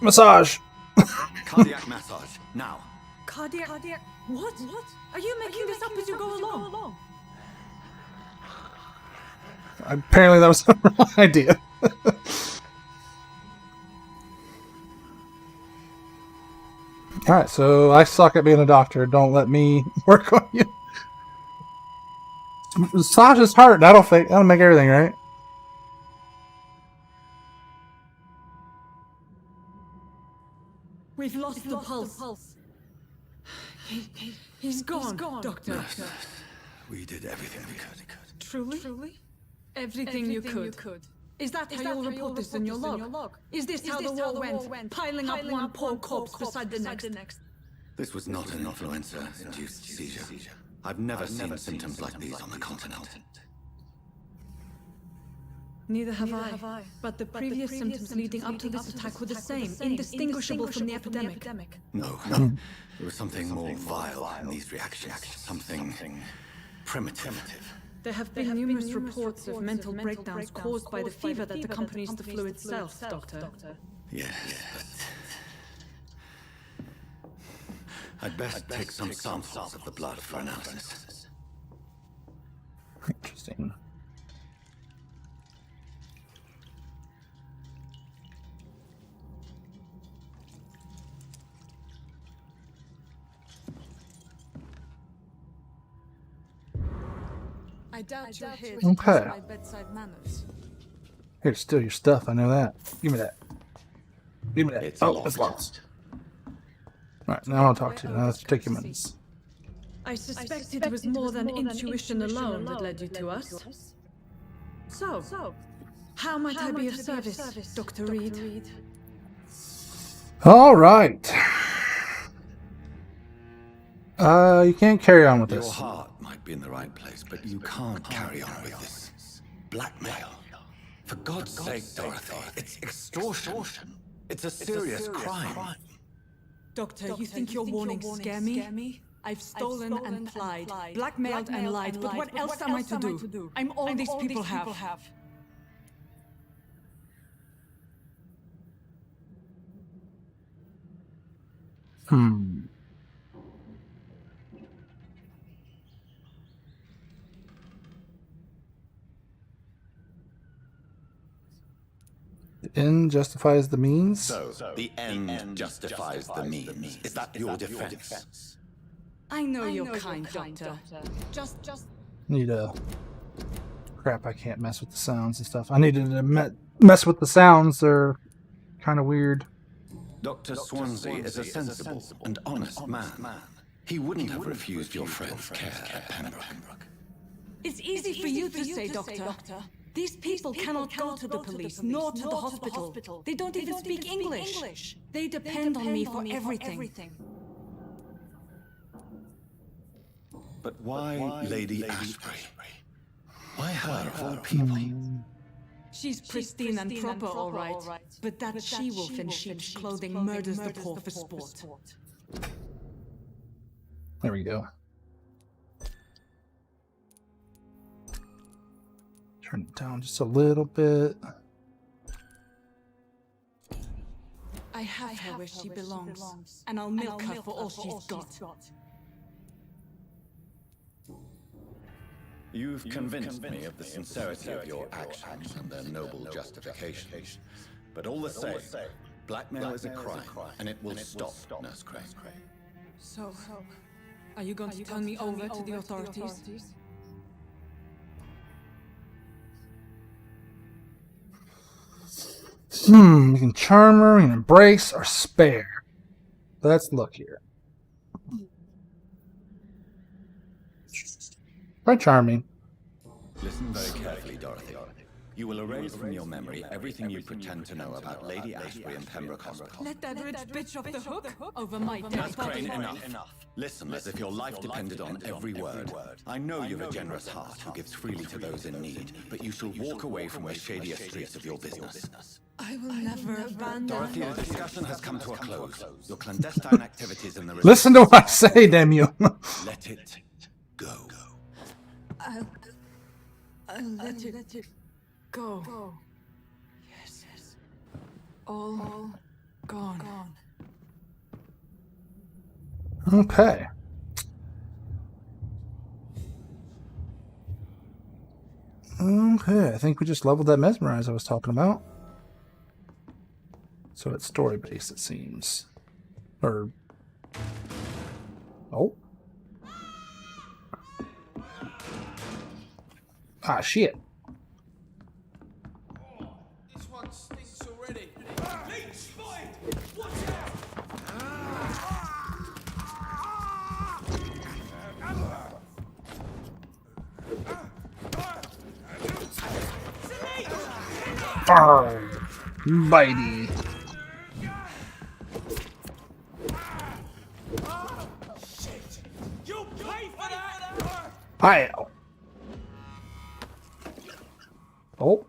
Massage. Cardiac massage, now. Cardiac? What? Are you making this up as you go along? Apparently that was the wrong idea. Alright, so I suck at being a doctor. Don't let me work on you. Massage his heart. That'll make everything right. We've lost the pulse. He's gone, Doctor. We did everything we could. Truly? Everything you could. Is that how you'll report this in your log? Is this how the war went? Piling up one poor corpse beside the next? This was not an influenza-induced seizure. I've never seen symptoms like these on the continent. Neither have I. But the previous symptoms leading up to this attack were the same, indistinguishable from the epidemic. No. There was something more vile in these reactions. Something primitive. There have been numerous reports of mental breakdowns caused by the fever that accompanies the flu itself, Doctor. Yes, but I'd best take some samples of the blood for analysis. Interesting. I doubt you're here to Okay. my bedside manners. Here to steal your stuff. I know that. Give me that. Give me that. It's It's lost. Alright, now I'll talk to you. Now let's take your monies. I suspected it was more than intuition alone that led you to us. So, how might I be of service, Dr. Reed? Alright. You can't carry on with Your this. heart might be in the right place, but you can't carry on with this blackmail. For God's sake, Dorothy, it's extortion. It's a serious crime. Doctor, you think your warnings scare me? I've stolen and lied, blackmailed and lied, but what else am I to do? I'm all these people have. Hmm. The end justifies the means? So, the end justifies the means. Is that your defense? I know you're kind, Doctor. Just Need a... Crap, I can't mess with the sounds and stuff. I needed to mess with the sounds. They're kind of weird. Dr. Swansea is a sensible and honest man. He wouldn't have refused your friend's care at Pembroke. It's easy for you to say, Doctor. These people cannot go to the police, nor to the hospital. They don't even speak English. They depend on me for everything. But why Lady Ashbury? Why her of all people? She's pristine and proper, all right. But that she-wolf in sheep's clothing murders the poor for sport. There we go. Turn it down just a little bit. I have her where she belongs, and I'll milk her for all she's got. You've convinced me of the sincerity of your actions and their noble justifications. But all the same, blackmail is a crime, and it will stop, Nurse Crane. So, are you going to turn me over to the authorities? You can charm her, you can embrace, or spare. Let's look here. Try charming. Listen very carefully, Dorothy. You will erase from your memory everything you pretend to know about Lady Ashbury and Pembroke Hospital. Let that rich bitch off the hook over my dead Nurse body. Crane, enough. Listen as if your life depended on every word. I know you've a generous heart who gives freely to those in need, but you shall walk away from the shadier streets of your business. I will never abandon. Dorothy, the discussion has come to a close. Your clandestine activities in the Listen to what I say, damn you. Let it go. I'll let it go. Yes. All gone. Okay. Okay, I think we just leveled that mesmerize I was talking about. So it's story based, it seems. Or oh. Ah, shit. This one stinks already. Leech spotted! Watch out! Arr, bitey. Shit! You'll pay for that! Hi. Oh.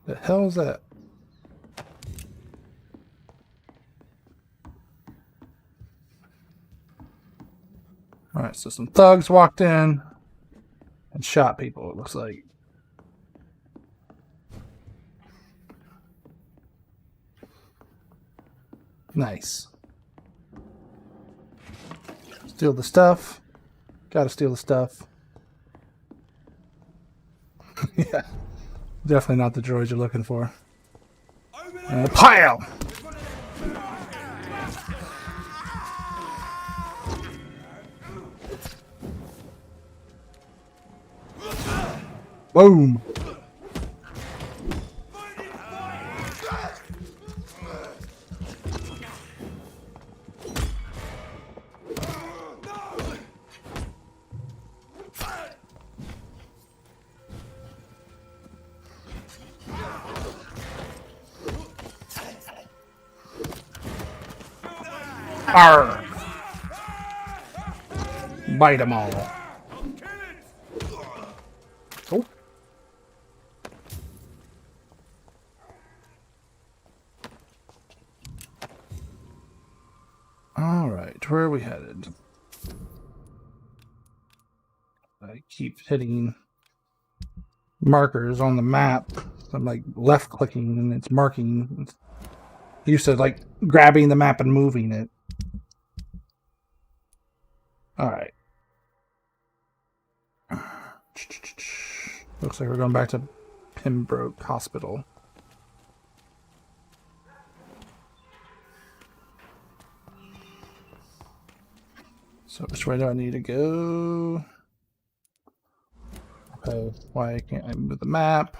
The hell's that? Alright, so some thugs walked in and shot people, it looks like. Nice. Steal the stuff. Gotta steal the stuff. Yeah. Definitely not the droids you're looking for. Pile! Boom! Arr! Bite them all. Oh. Alright, where are we headed? I keep hitting markers on the map. I'm like left clicking and it's marking Used to like grabbing the map and moving it. Alright. Looks like we're going back to Pembroke Hospital. So which way do I need to go? Okay, why can't I move the map?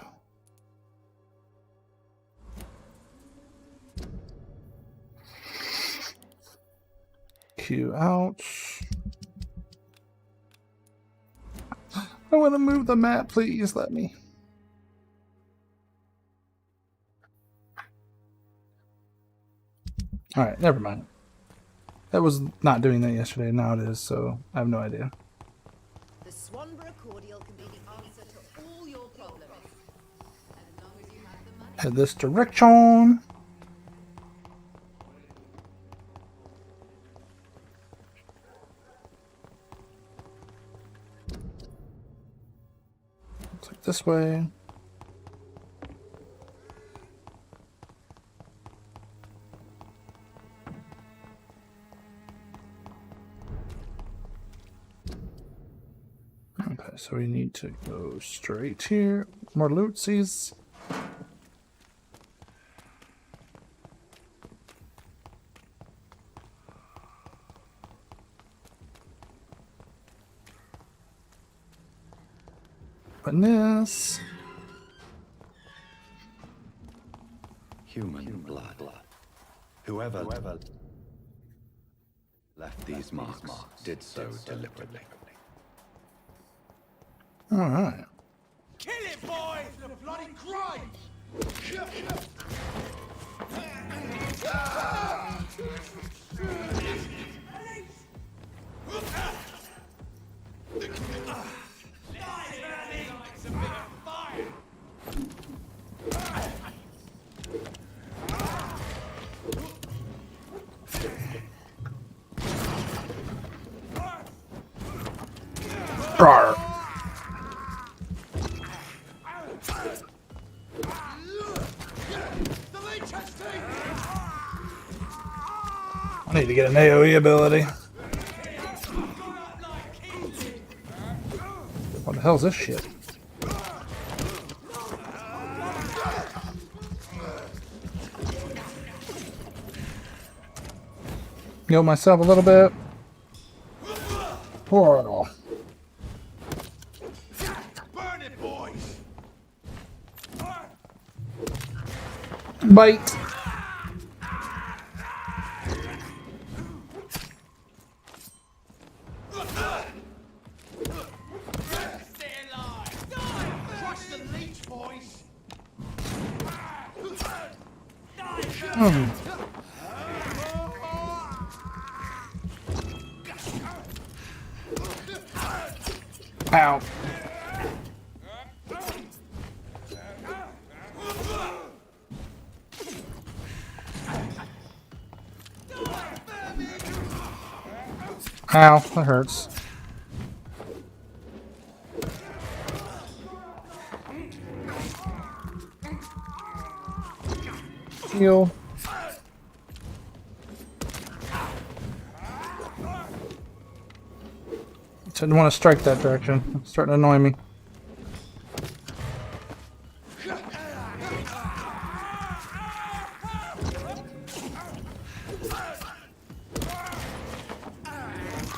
Q out. I want to move the map, please let me. Alright, never mind. That was not doing that yesterday, now it is, so I have no idea. The Swanborough cordial can be the answer to all your problems. As long as you have the money. Head this direction. Looks like this way. Okay, so we need to go straight here. More lootsies. Open this. Human blood. Whoever left these marks did so deliberately. Alright. Kill it, boy! The bloody crime! Rawr. I need to get an AoE ability. What the hell is this shit? Heal myself a little bit. Portal. Burn it, boys! Bite. Stay alive! Die! Crush the leech, boys! Ow. Ow, that hurts. Heal. Didn't want to strike that direction. It's starting to annoy me.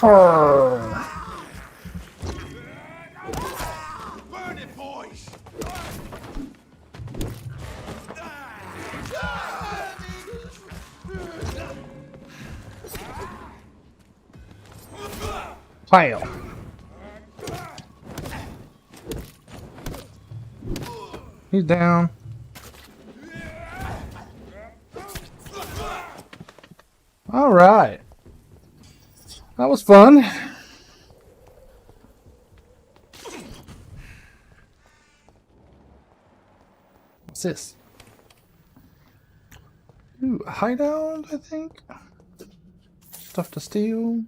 Burn it, boys! Pile. He's down. All right. That was fun. What's this? Ooh, a hideout, I think. Stuff to steal.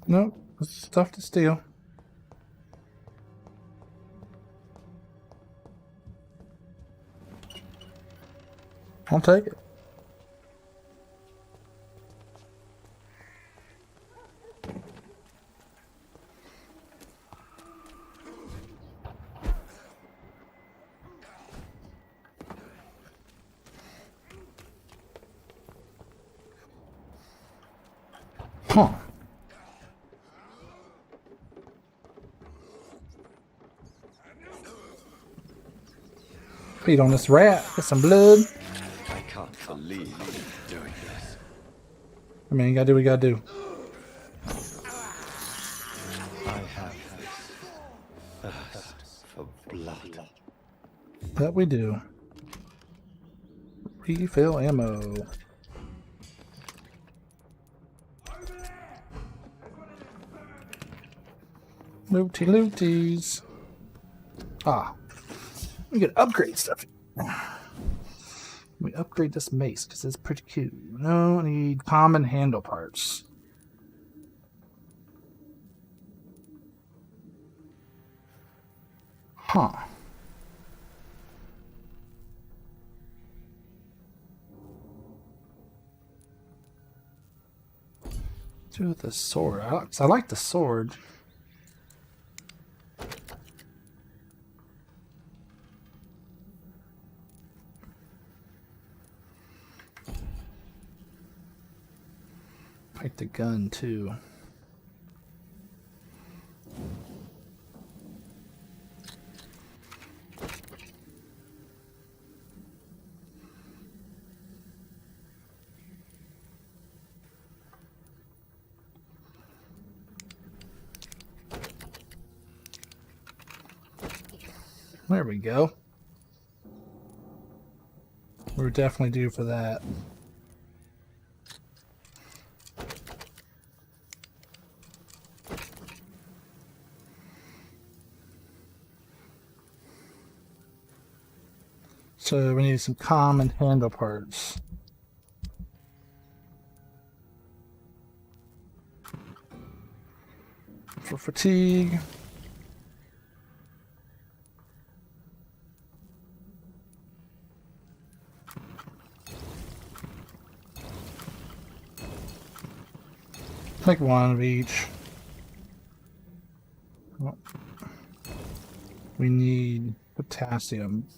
Nope, stuff to steal. I'll take it. Huh. Feed on this rat. Get some blood. I can't believe you're doing this. I mean, you gotta do what you gotta do. I have this thirst for blood. That we do. Refill ammo. Looty looties. Ah. We can upgrade stuff. We upgrade this mace because it's pretty cute. No, I need common handle parts. Huh. Do with the sword. I like the sword. Like the gun too. There we go. We're definitely due for that. So we need some common handle parts. For fatigue. Like one of each. Oh. We need potassium.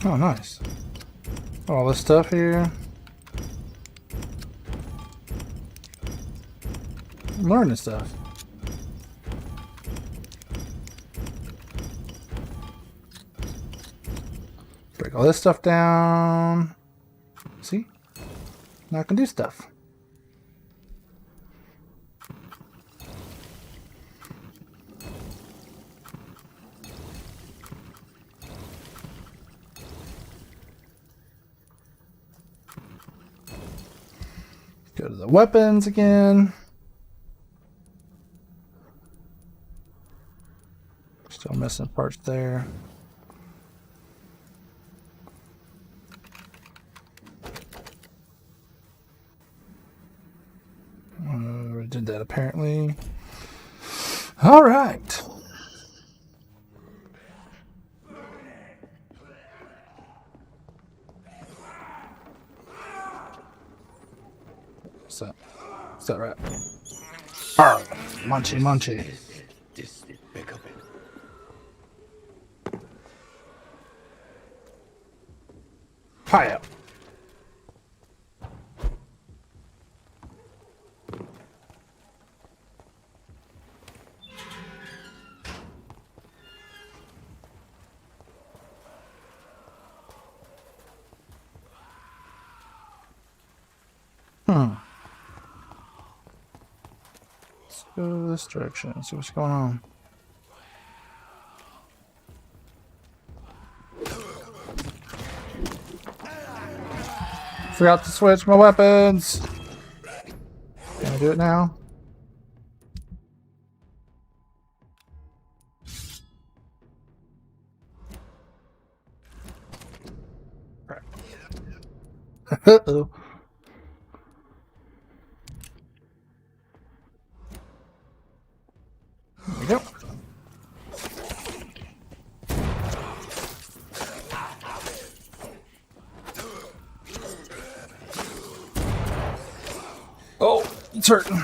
Oh, nice. All this stuff here. I'm learning stuff. Break all this stuff down. See? Now I can do stuff. Go to the weapons again. Still missing parts there. We did that apparently. All right. What's that right? Arr, munchy munchy. Despicable. Hiya. Let's go this direction, see what's going on. Forgot to switch my weapons. Can I do it now? Uh-oh. It's hurting.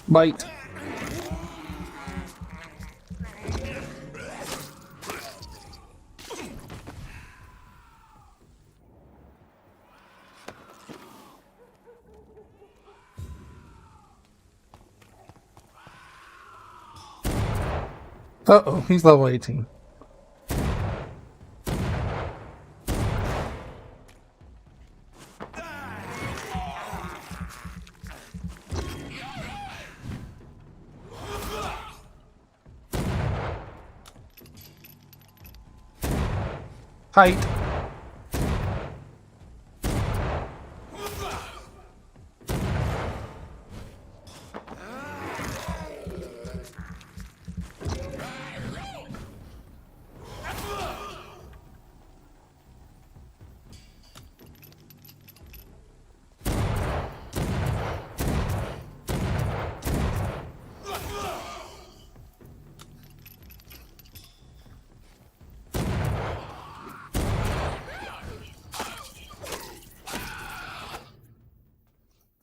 Bite. Uh-oh, he's level 18. Height.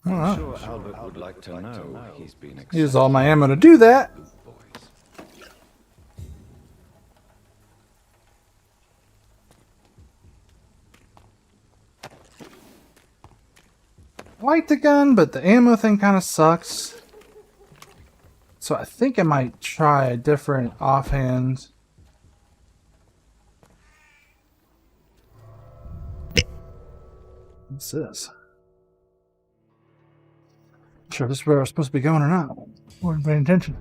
I'm sure Albert would like to know he's been Use all my ammo to do that. I like the gun, but the ammo thing kind of sucks. So I think I might try a different offhand. What's this? Sure, this is where I was supposed to be going or not. Wasn't paying attention.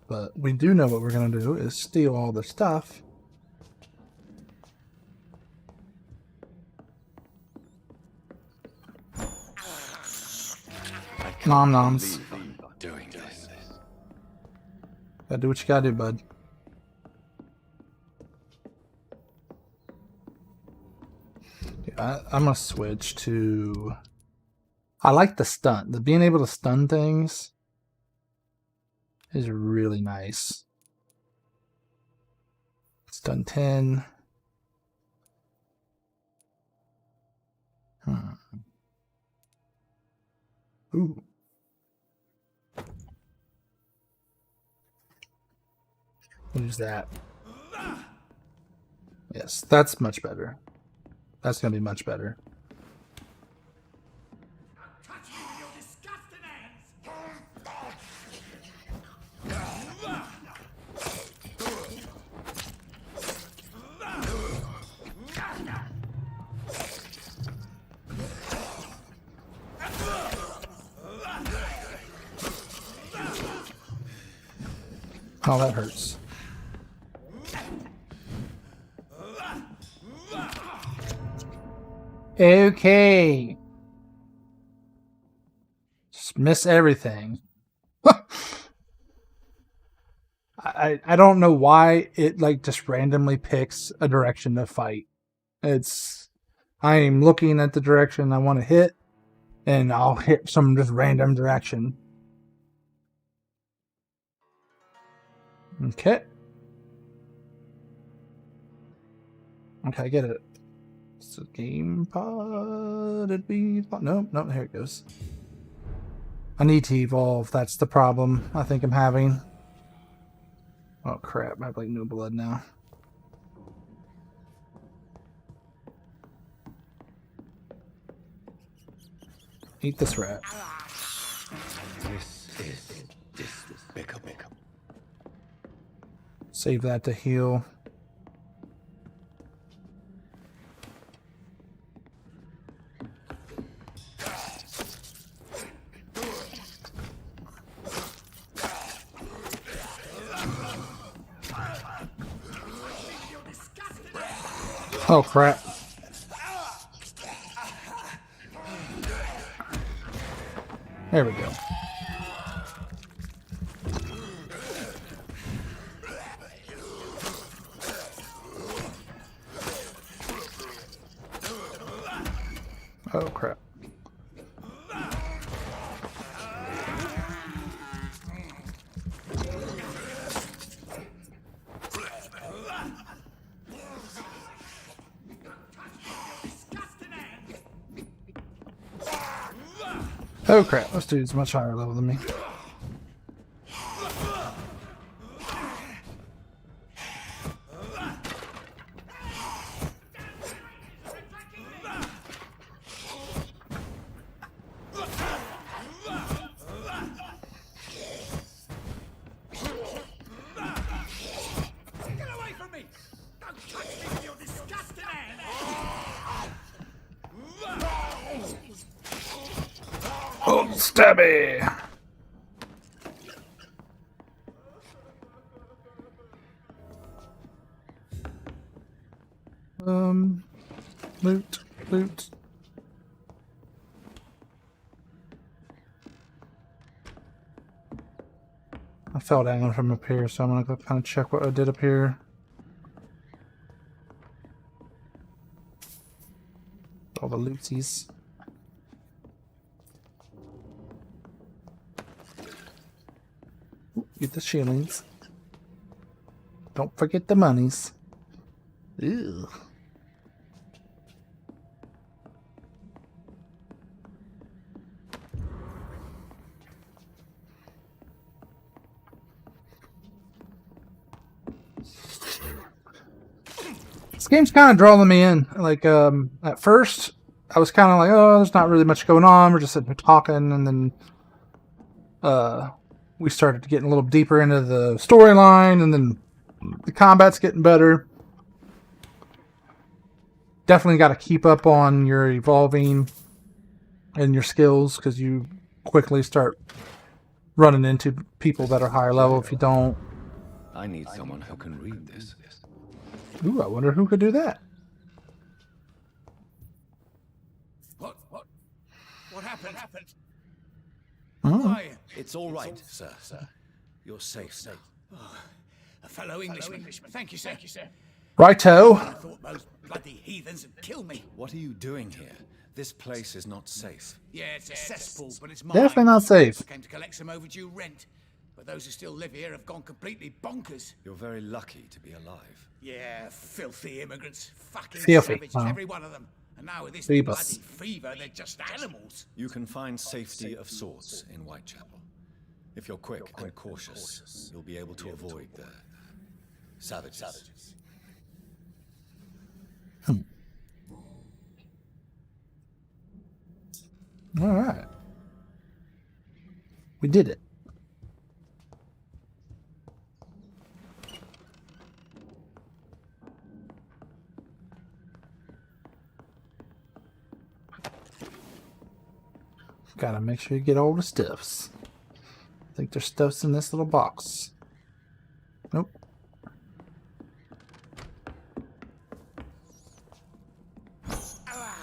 But we do know what we're going to do is steal all the stuff. Nom noms. doing this. Gotta do what you gotta do, bud. I'm gonna switch to... I like the stun. The being able to stun things is really nice. Stun 10. Ooh. What is that? Yes, that's much better. That's gonna be much better. Oh, that hurts. Okay. Just miss everything. I don't know why it like just randomly picks a direction to fight. I am looking at the direction I want to hit, and I'll hit some just random direction. Okay. Okay, I get it. So game pod, it'd be... No, here it goes. I need to evolve. That's the problem I think I'm having. Oh crap, I have like no blood now. Eat this rat. This is despicable. Save that to heal. Oh crap. There we go. Oh crap. Oh crap, this dude's much higher level than me. Oh, stabby! Loot. I fell down from up here, so I'm gonna go kind of check what I did up here. All the lootsies. Ooh, get the shillings. Don't forget the monies. Ew. This game's kind of drawing me in. Like, at first, I was kind of like, oh, there's not really much going on. We're just sitting here talking, and then we started getting a little deeper into the storyline, and then the combat's getting better. Definitely got to keep up on your evolving and your skills, because you quickly start running into people that are higher level if you don't. I need someone who can read this. Ooh, I wonder who could do that. What happened? Oh. It's all right, sir. You're safe. Oh, a fellow Englishman. Thank you, sir. Righto. I thought those bloody heathens would kill me. What are you doing here? This place is not safe. Yeah, it's a cesspool, but it's mine. Definitely not safe. I came to collect some overdue rent, but those who still live here have gone completely bonkers. You're very lucky to be alive. Yeah, filthy immigrants. Fucking Filthy, savages, wow. every one of them. And now with this Phoebus. bloody fever, they're just animals. You can find safety of sorts in Whitechapel. If you're quick and cautious, you'll be able to avoid the savages. All right. We did it. Gotta make sure you get all the stuffs. I think there's stuffs in this little box. Nope.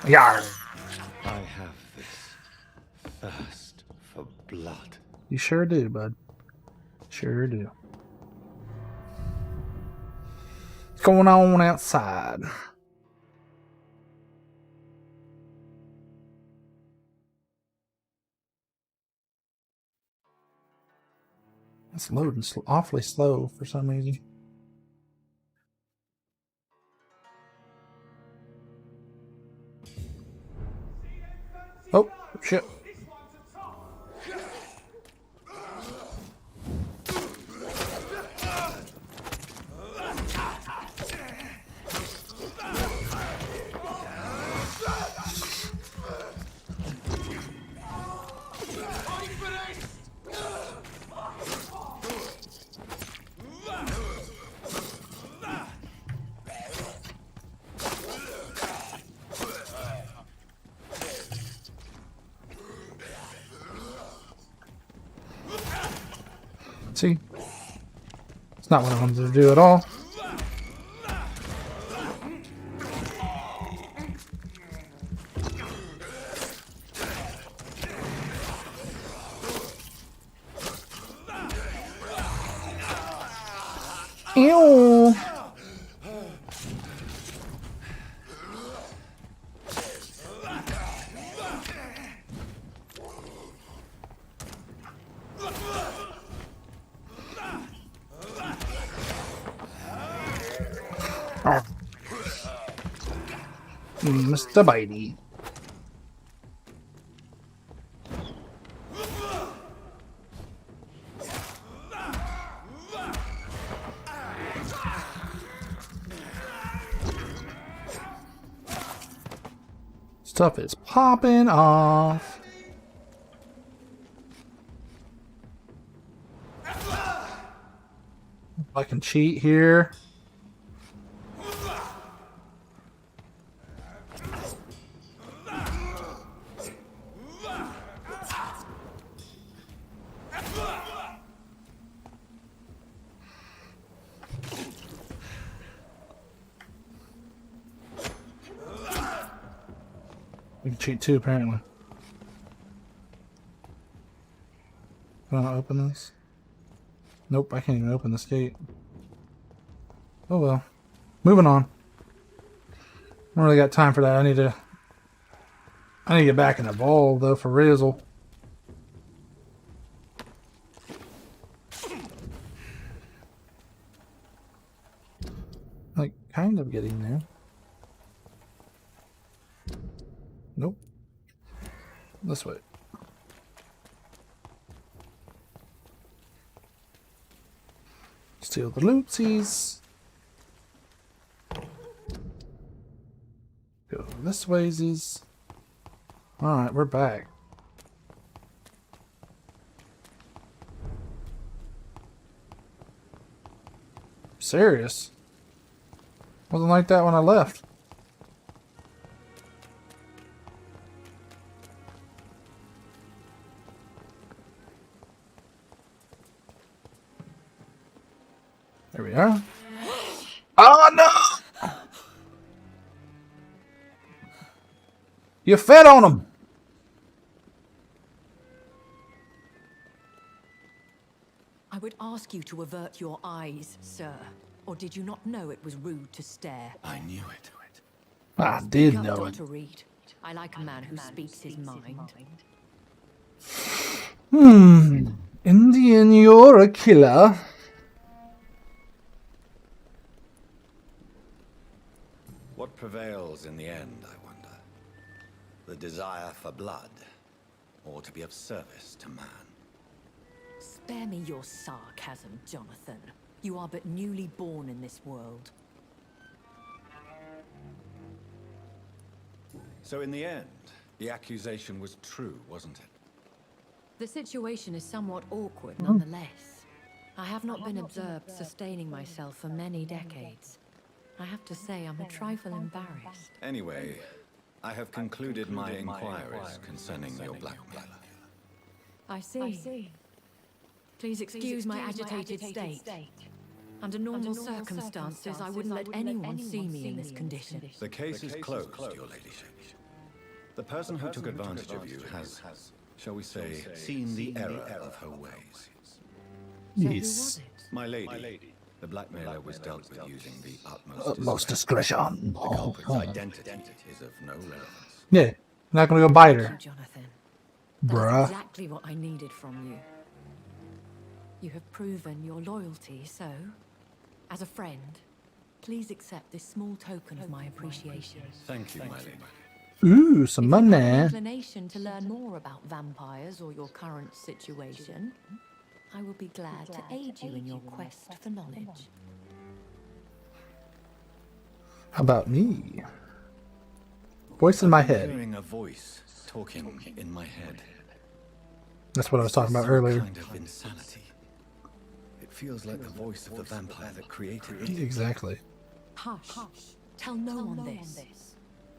Yarr. I have this thirst for blood. You sure do, bud. Sure do. What's going on outside? It's loading awfully slow for some reason. Oh, shit. See? It's not what I wanted to do at all. Ew. Mr. Bitey. Stuff is popping off. I can cheat here. We can cheat too, apparently. Can I open this? Nope, I can't even open this gate. Oh well. Moving on. I don't really got time for that. I need to get back and evolve though for Rizzle. Like, kind of getting there. Nope. This way. Steal the lootsies. Go this waysies. Alright, we're back. Serious? Wasn't like that when I left. There we are. Oh no! You fed on them! I would ask you to avert your eyes, sir. Or did you not know it was rude to stare? I knew it. I did Speak up, know it. Dr. Reed. I like a man who speaks his mind. Indian, you're a killer. What prevails in the end, I wonder? The desire for blood, or to be of service to man? Spare me your sarcasm, Jonathan. You are but newly born in this world. So in the end, the accusation was true, wasn't it? The situation is somewhat awkward, nonetheless. I have not been observed sustaining myself for many decades. I have to say I'm a trifle embarrassed. Anyway, I have concluded my inquiries concerning your blackmailer. I see. Please excuse my agitated state. Under normal circumstances, I wouldn't let anyone see me in this condition. The case is closed, your ladyship. The person who took advantage of you has, shall we say, seen the error of her ways. Yes. My lady. The blackmailer was dealt with using the Utmost discretion. The culprit's identity is of no relevance. Yeah, not gonna go bite her. Thank you, Jonathan. Bruh. That's exactly what I needed from you. You have proven your loyalty, so, as a friend, please accept this small token of my appreciation. Thank you, my lady. Ooh, some If you have an money. inclination to learn more about vampires or your current situation, I will be glad to aid you in your quest for knowledge. How about me? Voice in my head. Hearing a voice talking in my head. That's what I was talking about Some earlier. kind of insanity. It feels like the voice of the vampire that created me. Exactly. Hush. Tell no one this.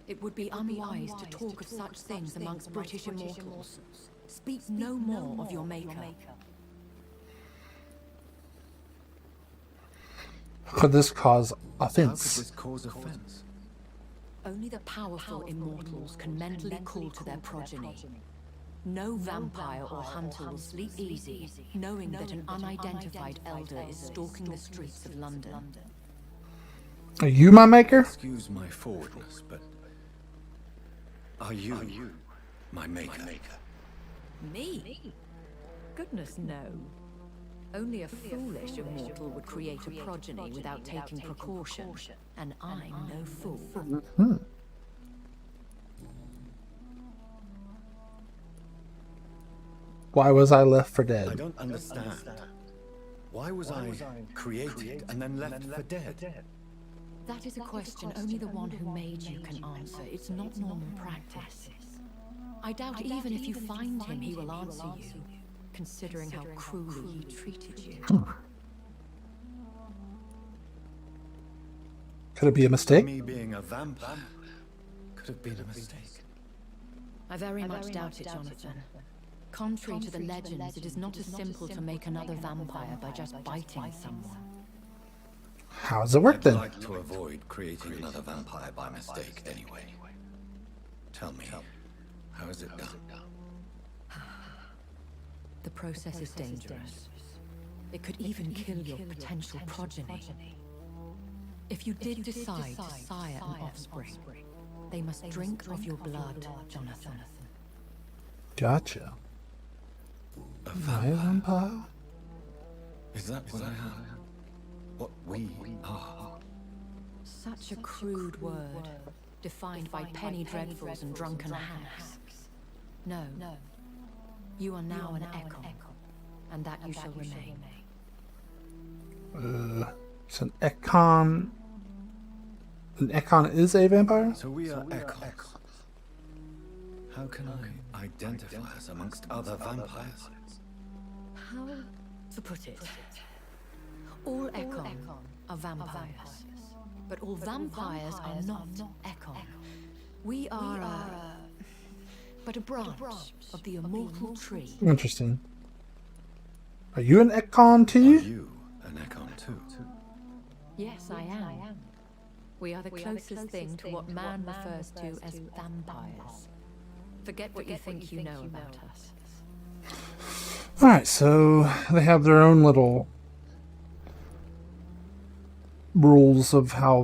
It would be unwise to talk of such things amongst British immortals. Speak no more of your maker. Could this cause How could offense? this cause offense? Only the powerful immortals can mentally call to their progeny. No vampire or hunter will sleep easy, knowing that an unidentified elder is stalking the streets of London. Are you my maker? Excuse my forwardness, but are you my maker? Me? Goodness, no. Only a foolish immortal would create a progeny without taking precaution, and I'm no fool. Why was I left for I dead? don't understand. Why was I created and then left for dead? That is a question only the one who made you can answer. It's not normal practice. I doubt even if you find him, he will answer you, considering how cruelly he treated you. Could it be a mistake? Me being a vampire could have been a mistake. I very much doubt it, Jonathan. Contrary to the legends, it is not as simple to make another vampire by just biting someone. How does it work then? I'd like to avoid creating another vampire by mistake anyway. Tell me, how is it done? The process is dangerous. It could even kill your potential progeny. If you did decide to sire an offspring, they must drink of your blood, Jonathan. Gotcha. A vampire? Is that what I am? What we are? Such a crude word, defined by penny dreadfuls and drunken hags. No. You are now an Ekon, and that you shall remain. It's an Ekon. An Ekon is a vampire? So we are Ekons. How can I identify us amongst other vampires? How to put it? All Ekon are vampires, but all vampires are not Ekon. We are but a branch of the immortal tree. Interesting. Are you an Ekon too? Are you an Ekon too? Yes, I am. We are the closest thing to what man refers to as vampires. Forget what you think you know about us. Alright, so they have their own little rules of how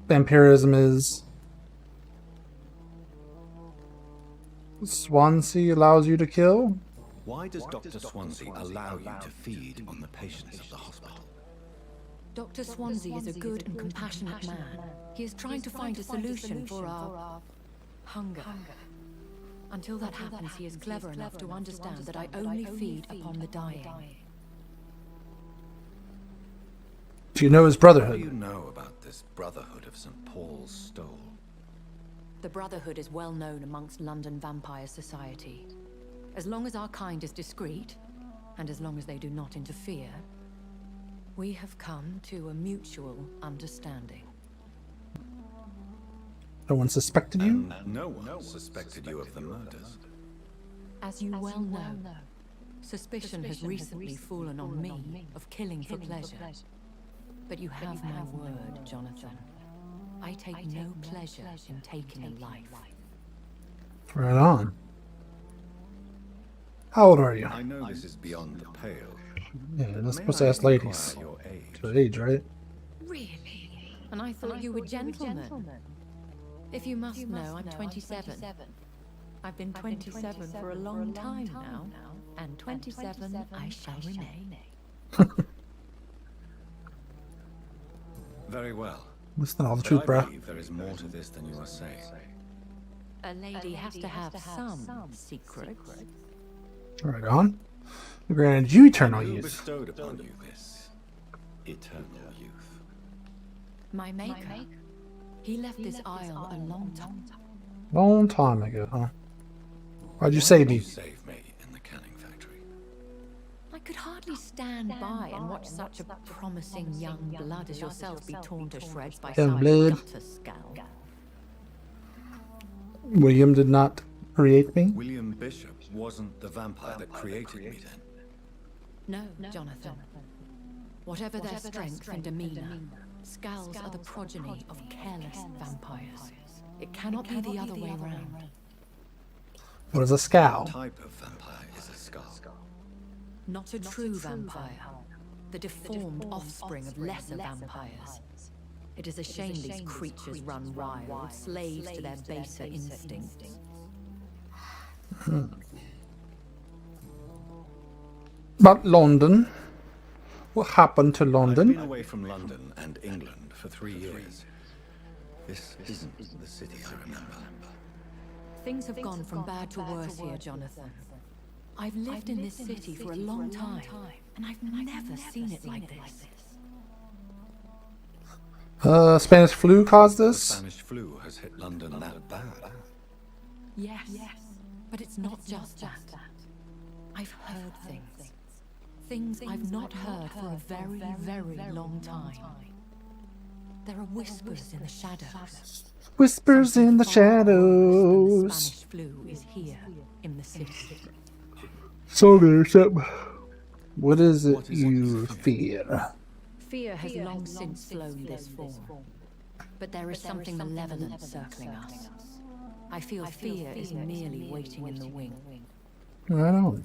vampirism is. Swansea allows you to kill? Why does Dr. Swansea allow you to feed on the patients of the hospital? Dr. Swansea is a good and compassionate man. He is trying to find a solution for our hunger. Until that happens, he is clever enough to understand that I only feed upon the dying. Do you know his What brotherhood? do you know about this Brotherhood of St. Paul's Stole? The Brotherhood is well known amongst London vampire society. As long as our kind is discreet, and as long as they do not interfere, we have come to a mutual understanding. No one suspected you? And no one suspected you of the murders. As you well know, suspicion has recently fallen on me of killing for pleasure. But you have my word, Jonathan. I take no pleasure in taking a life. Right on. How old are you? I know this is beyond the pale. Yeah, that's May supposed to I ask ladies. inquire your age? To age, right? Really? And I thought you were gentlemen. If you must know, I'm 27. I've been 27 for a long time now, and 27 I shall remain. Very well. That's not all the But truth, I bruh. believe there is more to this than you are saying. A lady has to have some secrets. Right on. Granted you eternal Who youth. bestowed upon you this eternal youth? My maker. He left this isle a long time. Long time ago, huh? Why'd you save me? You saved me in the canning factory. I could hardly stand by and watch such a promising young blood as yourself be torn to shreds by Young some blood. gutter scowl. William did not create me? William Bishop wasn't the vampire that created me then. No, Jonathan. Whatever their strength and demeanor, scowls are the progeny of careless vampires. It cannot be the other way around. What is a scowl? What type of vampire is a skull? Not a true vampire. The deformed offspring of lesser vampires. It is a shame these creatures run wild, slaves to their baser instincts. But London? What happened to I've London? been away from London and England for 3 years. This isn't the city I remember. Things have gone from bad to worse here, Jonathan. I've lived in this city for a long time, and I've never seen it like this. Spanish flu caused The this? Spanish flu has hit London that bad. Yes, but it's not just that. I've heard things. Things I've not heard for a very, very long time. There are whispers in the shadows. Whispers in the The shadows. Spanish flu is here in the city. So there's something. What is it you fear? Fear has long since flown this form. But there is something malevolent circling us. I feel fear is merely waiting in the wing. Right on.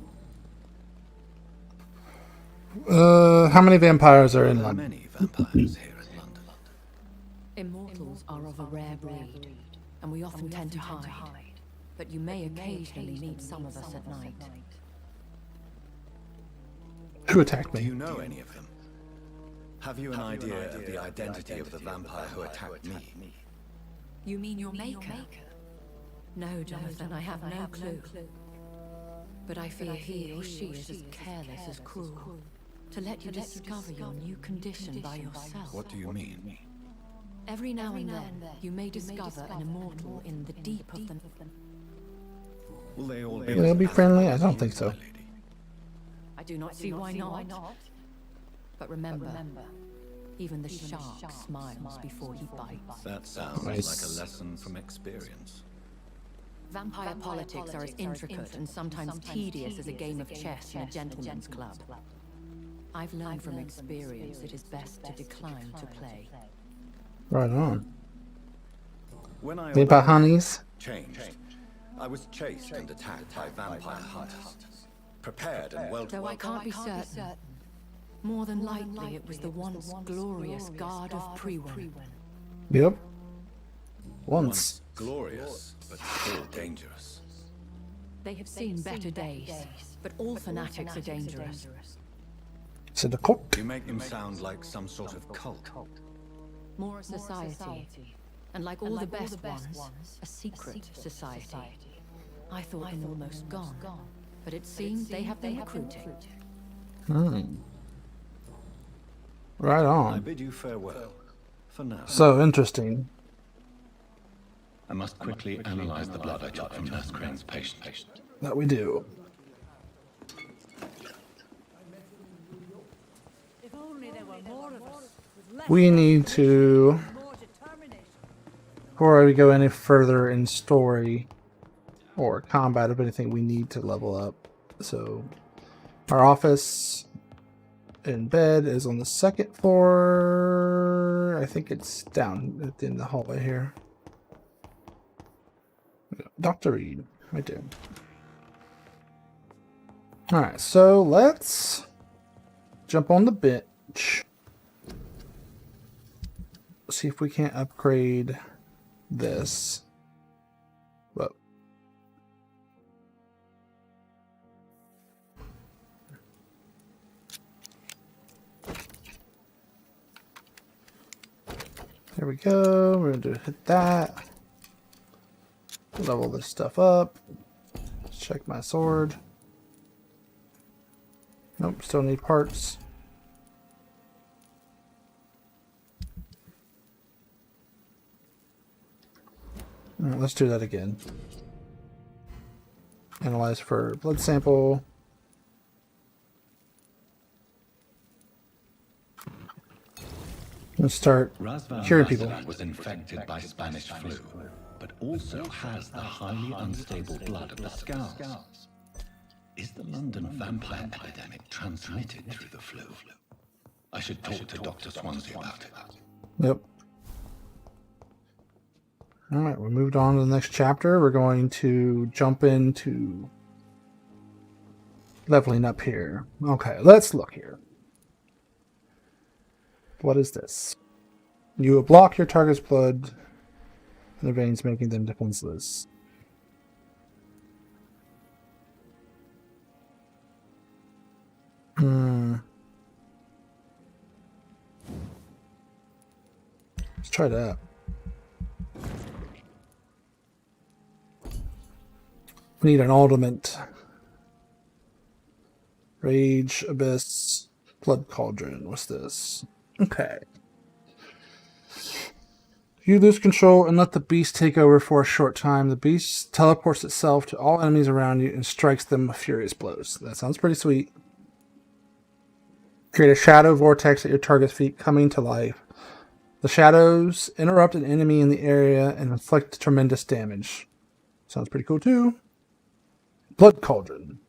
How many vampires are in London? Many vampires here in London. Immortals are of a rare breed, and we often tend to hide. But you may occasionally meet some of us at night. Who attacked Do me? you know any of them? Have you an idea of the identity of the vampire who attacked me? You mean your maker? No, Jonathan, I have no clue. But I fear he or she is as careless as cruel. To let you discover your new condition by yourself. What do you mean? Every now and then, you may discover an immortal in the deep of the... Will they all Will they be friendly? I don't think so. I do not see why not. But remember, even the shark smiles before he bites. That sounds Nice. like a lesson from experience. Vampire politics are as intricate and sometimes tedious as a game of chess in a gentleman's club. I've learned from experience it is best to decline to play. Right on. When I Vampire honeys? changed, I was chased and attacked by vampire hunters. Prepared and well. Though I can't be certain. More than likely it was the once glorious Guard of Priwen. Yep. Once. Glorious, but still dangerous. They have seen better days, but all fanatics are dangerous. Is it a cult? You make them sound like some sort of cult. More a society. And like all the best ones, a secret society. I thought them almost gone, but it seems they have been recruiting. Right I on. bid you farewell. For now. So interesting. I must quickly analyze the blood I took from Nurse Crane's patient. That we do. If only there were more of us. With less We need to, more determination. before we go any further in story or combat, if anything, we need to level up. So our office in bed is on the second floor. I think it's down in the hallway here. Dr. Reed, right there. Alright, so let's jump on the bench. See if we can't upgrade this. Whoa. There we go. We're going to hit that. Level this stuff up. Let's check my sword. Nope, still need parts. Alright, let's do that again. Analyze for blood sample. Let's start curing people. Razvan was infected by Spanish flu, but also has the highly unstable blood of the Scouts. Is the London vampire epidemic transmitted through the flu? I should talk to Dr. Swansea about it. Yep. Alright, we moved on to the next chapter. We're going to jump into leveling up here. Okay, let's look here. What is this? You block your target's blood in the veins, making them defenseless. Let's try that. We need an ultimate. Rage, Abyss, Blood Cauldron. What's this? Okay. You lose control and let the beast take over for a short time. The beast teleports itself to all enemies around you and strikes them with furious blows. That sounds pretty sweet. Create a shadow vortex at your target's feet, coming to life. The shadows interrupt an enemy in the area and inflict tremendous damage. Sounds pretty cool too. Blood Cauldron.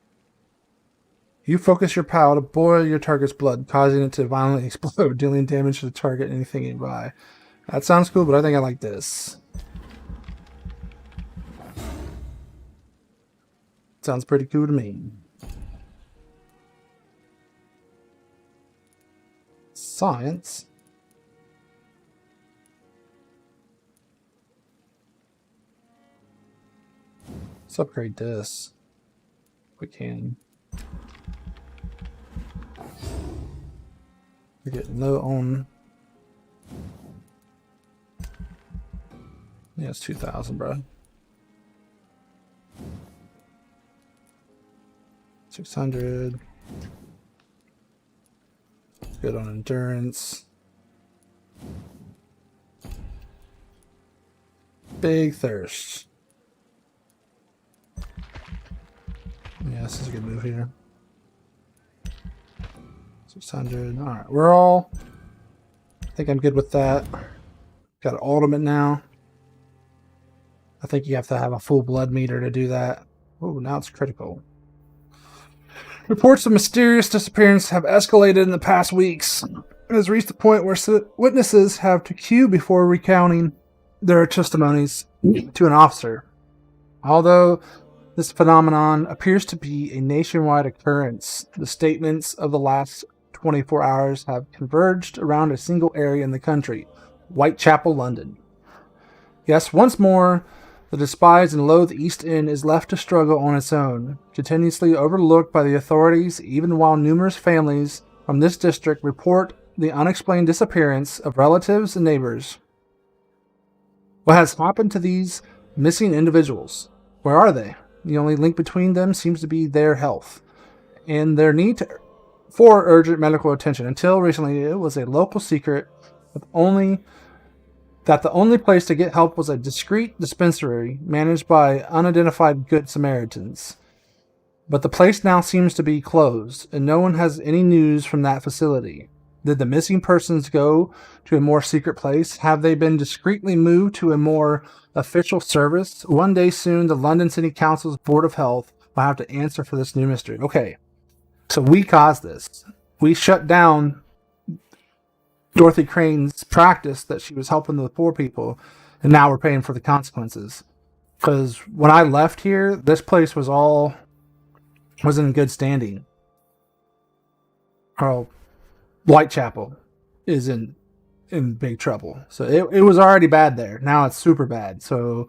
You focus your power to boil your target's blood, causing it to violently explode, dealing damage to the target and anything nearby. That sounds cool, but I think I like this. Sounds pretty cool to me. Science. Let's upgrade this. If we can. We're getting low on. Yeah, it's 2,000, bro. 600. Good on endurance. Big thirst. Yeah, this is a good move here. 600. Alright, we're all... I think I'm good with that. Got an ultimate now. I think you have to have a full blood meter to do that. Oh, now it's critical. Reports of mysterious disappearance have escalated in the past weeks. It has reached the point where witnesses have to queue before recounting their testimonies to an officer. Although this phenomenon appears to be a nationwide occurrence, the statements of the last 24 hours have converged around a single area in the country, Whitechapel, London. Yes, once more, the despised and loathed East End is left to struggle on its own, continuously overlooked by the authorities, even while numerous families from this district report the unexplained disappearance of relatives and neighbors. What has happened to these missing individuals? Where are they? The only link between them seems to be their health and their need for urgent medical attention. Until recently, it was a local secret that the only place to get help was a discreet dispensary managed by unidentified Good Samaritans. But the place now seems to be closed, and no one has any news from that facility. Did the missing persons go to a more secret place? Have they been discreetly moved to a more official service? One day soon, the London City Council's Board of Health will have to answer for this new mystery. Okay, so we caused this. We shut down Dorothy Crane's practice that she was helping the poor people, and now we're paying for the consequences. Because when I left here, this place was in good standing. Oh, Whitechapel is in big trouble. So it was already bad there. Now it's super bad. So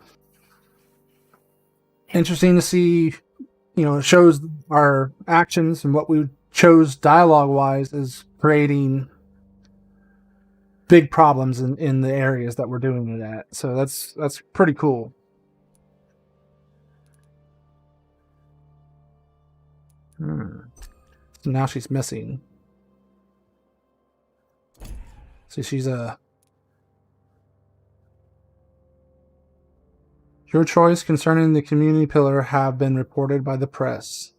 interesting to see, it shows our actions and what we chose dialogue-wise is creating big problems in the areas that we're doing it at. So that's pretty cool. So now she's missing. See, she's your choice concerning the community pillar have been reported by the press.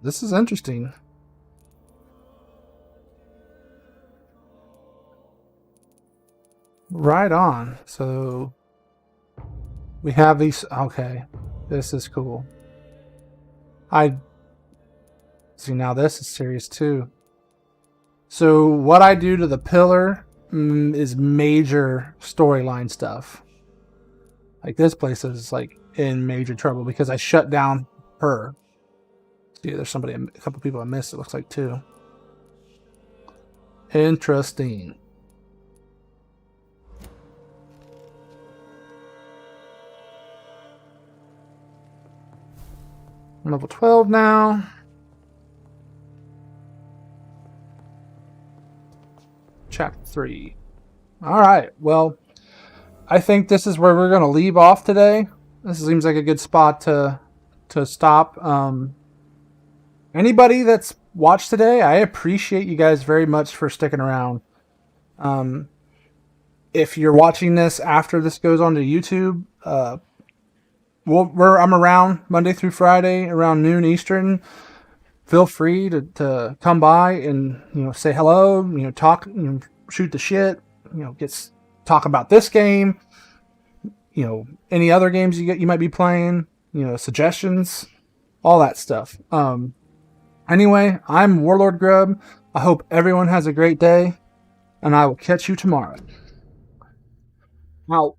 This is interesting. Right on. So we have these. Okay, this is cool. I see, now this is serious too. So what I do to the pillar is major storyline stuff. Like this place is like in major trouble because I shut down her. See, there's a couple people I missed. It looks like too. Interesting. I'm level 12 now. Chapter 3. Alright, well, I think this is where we're going to leave off today. This seems like a good spot to stop. Anybody that's watched today. I appreciate you guys very much for sticking around. If you're watching this after this goes on to YouTube, I'm around Monday through Friday around noon Eastern. Feel free to come by and, say hello, talk, shoot the shit, talk about this game, any other games you might be playing, suggestions, all that stuff. Anyway, I'm Warlord Grub. I hope everyone has a great day, and I will catch you tomorrow. Out.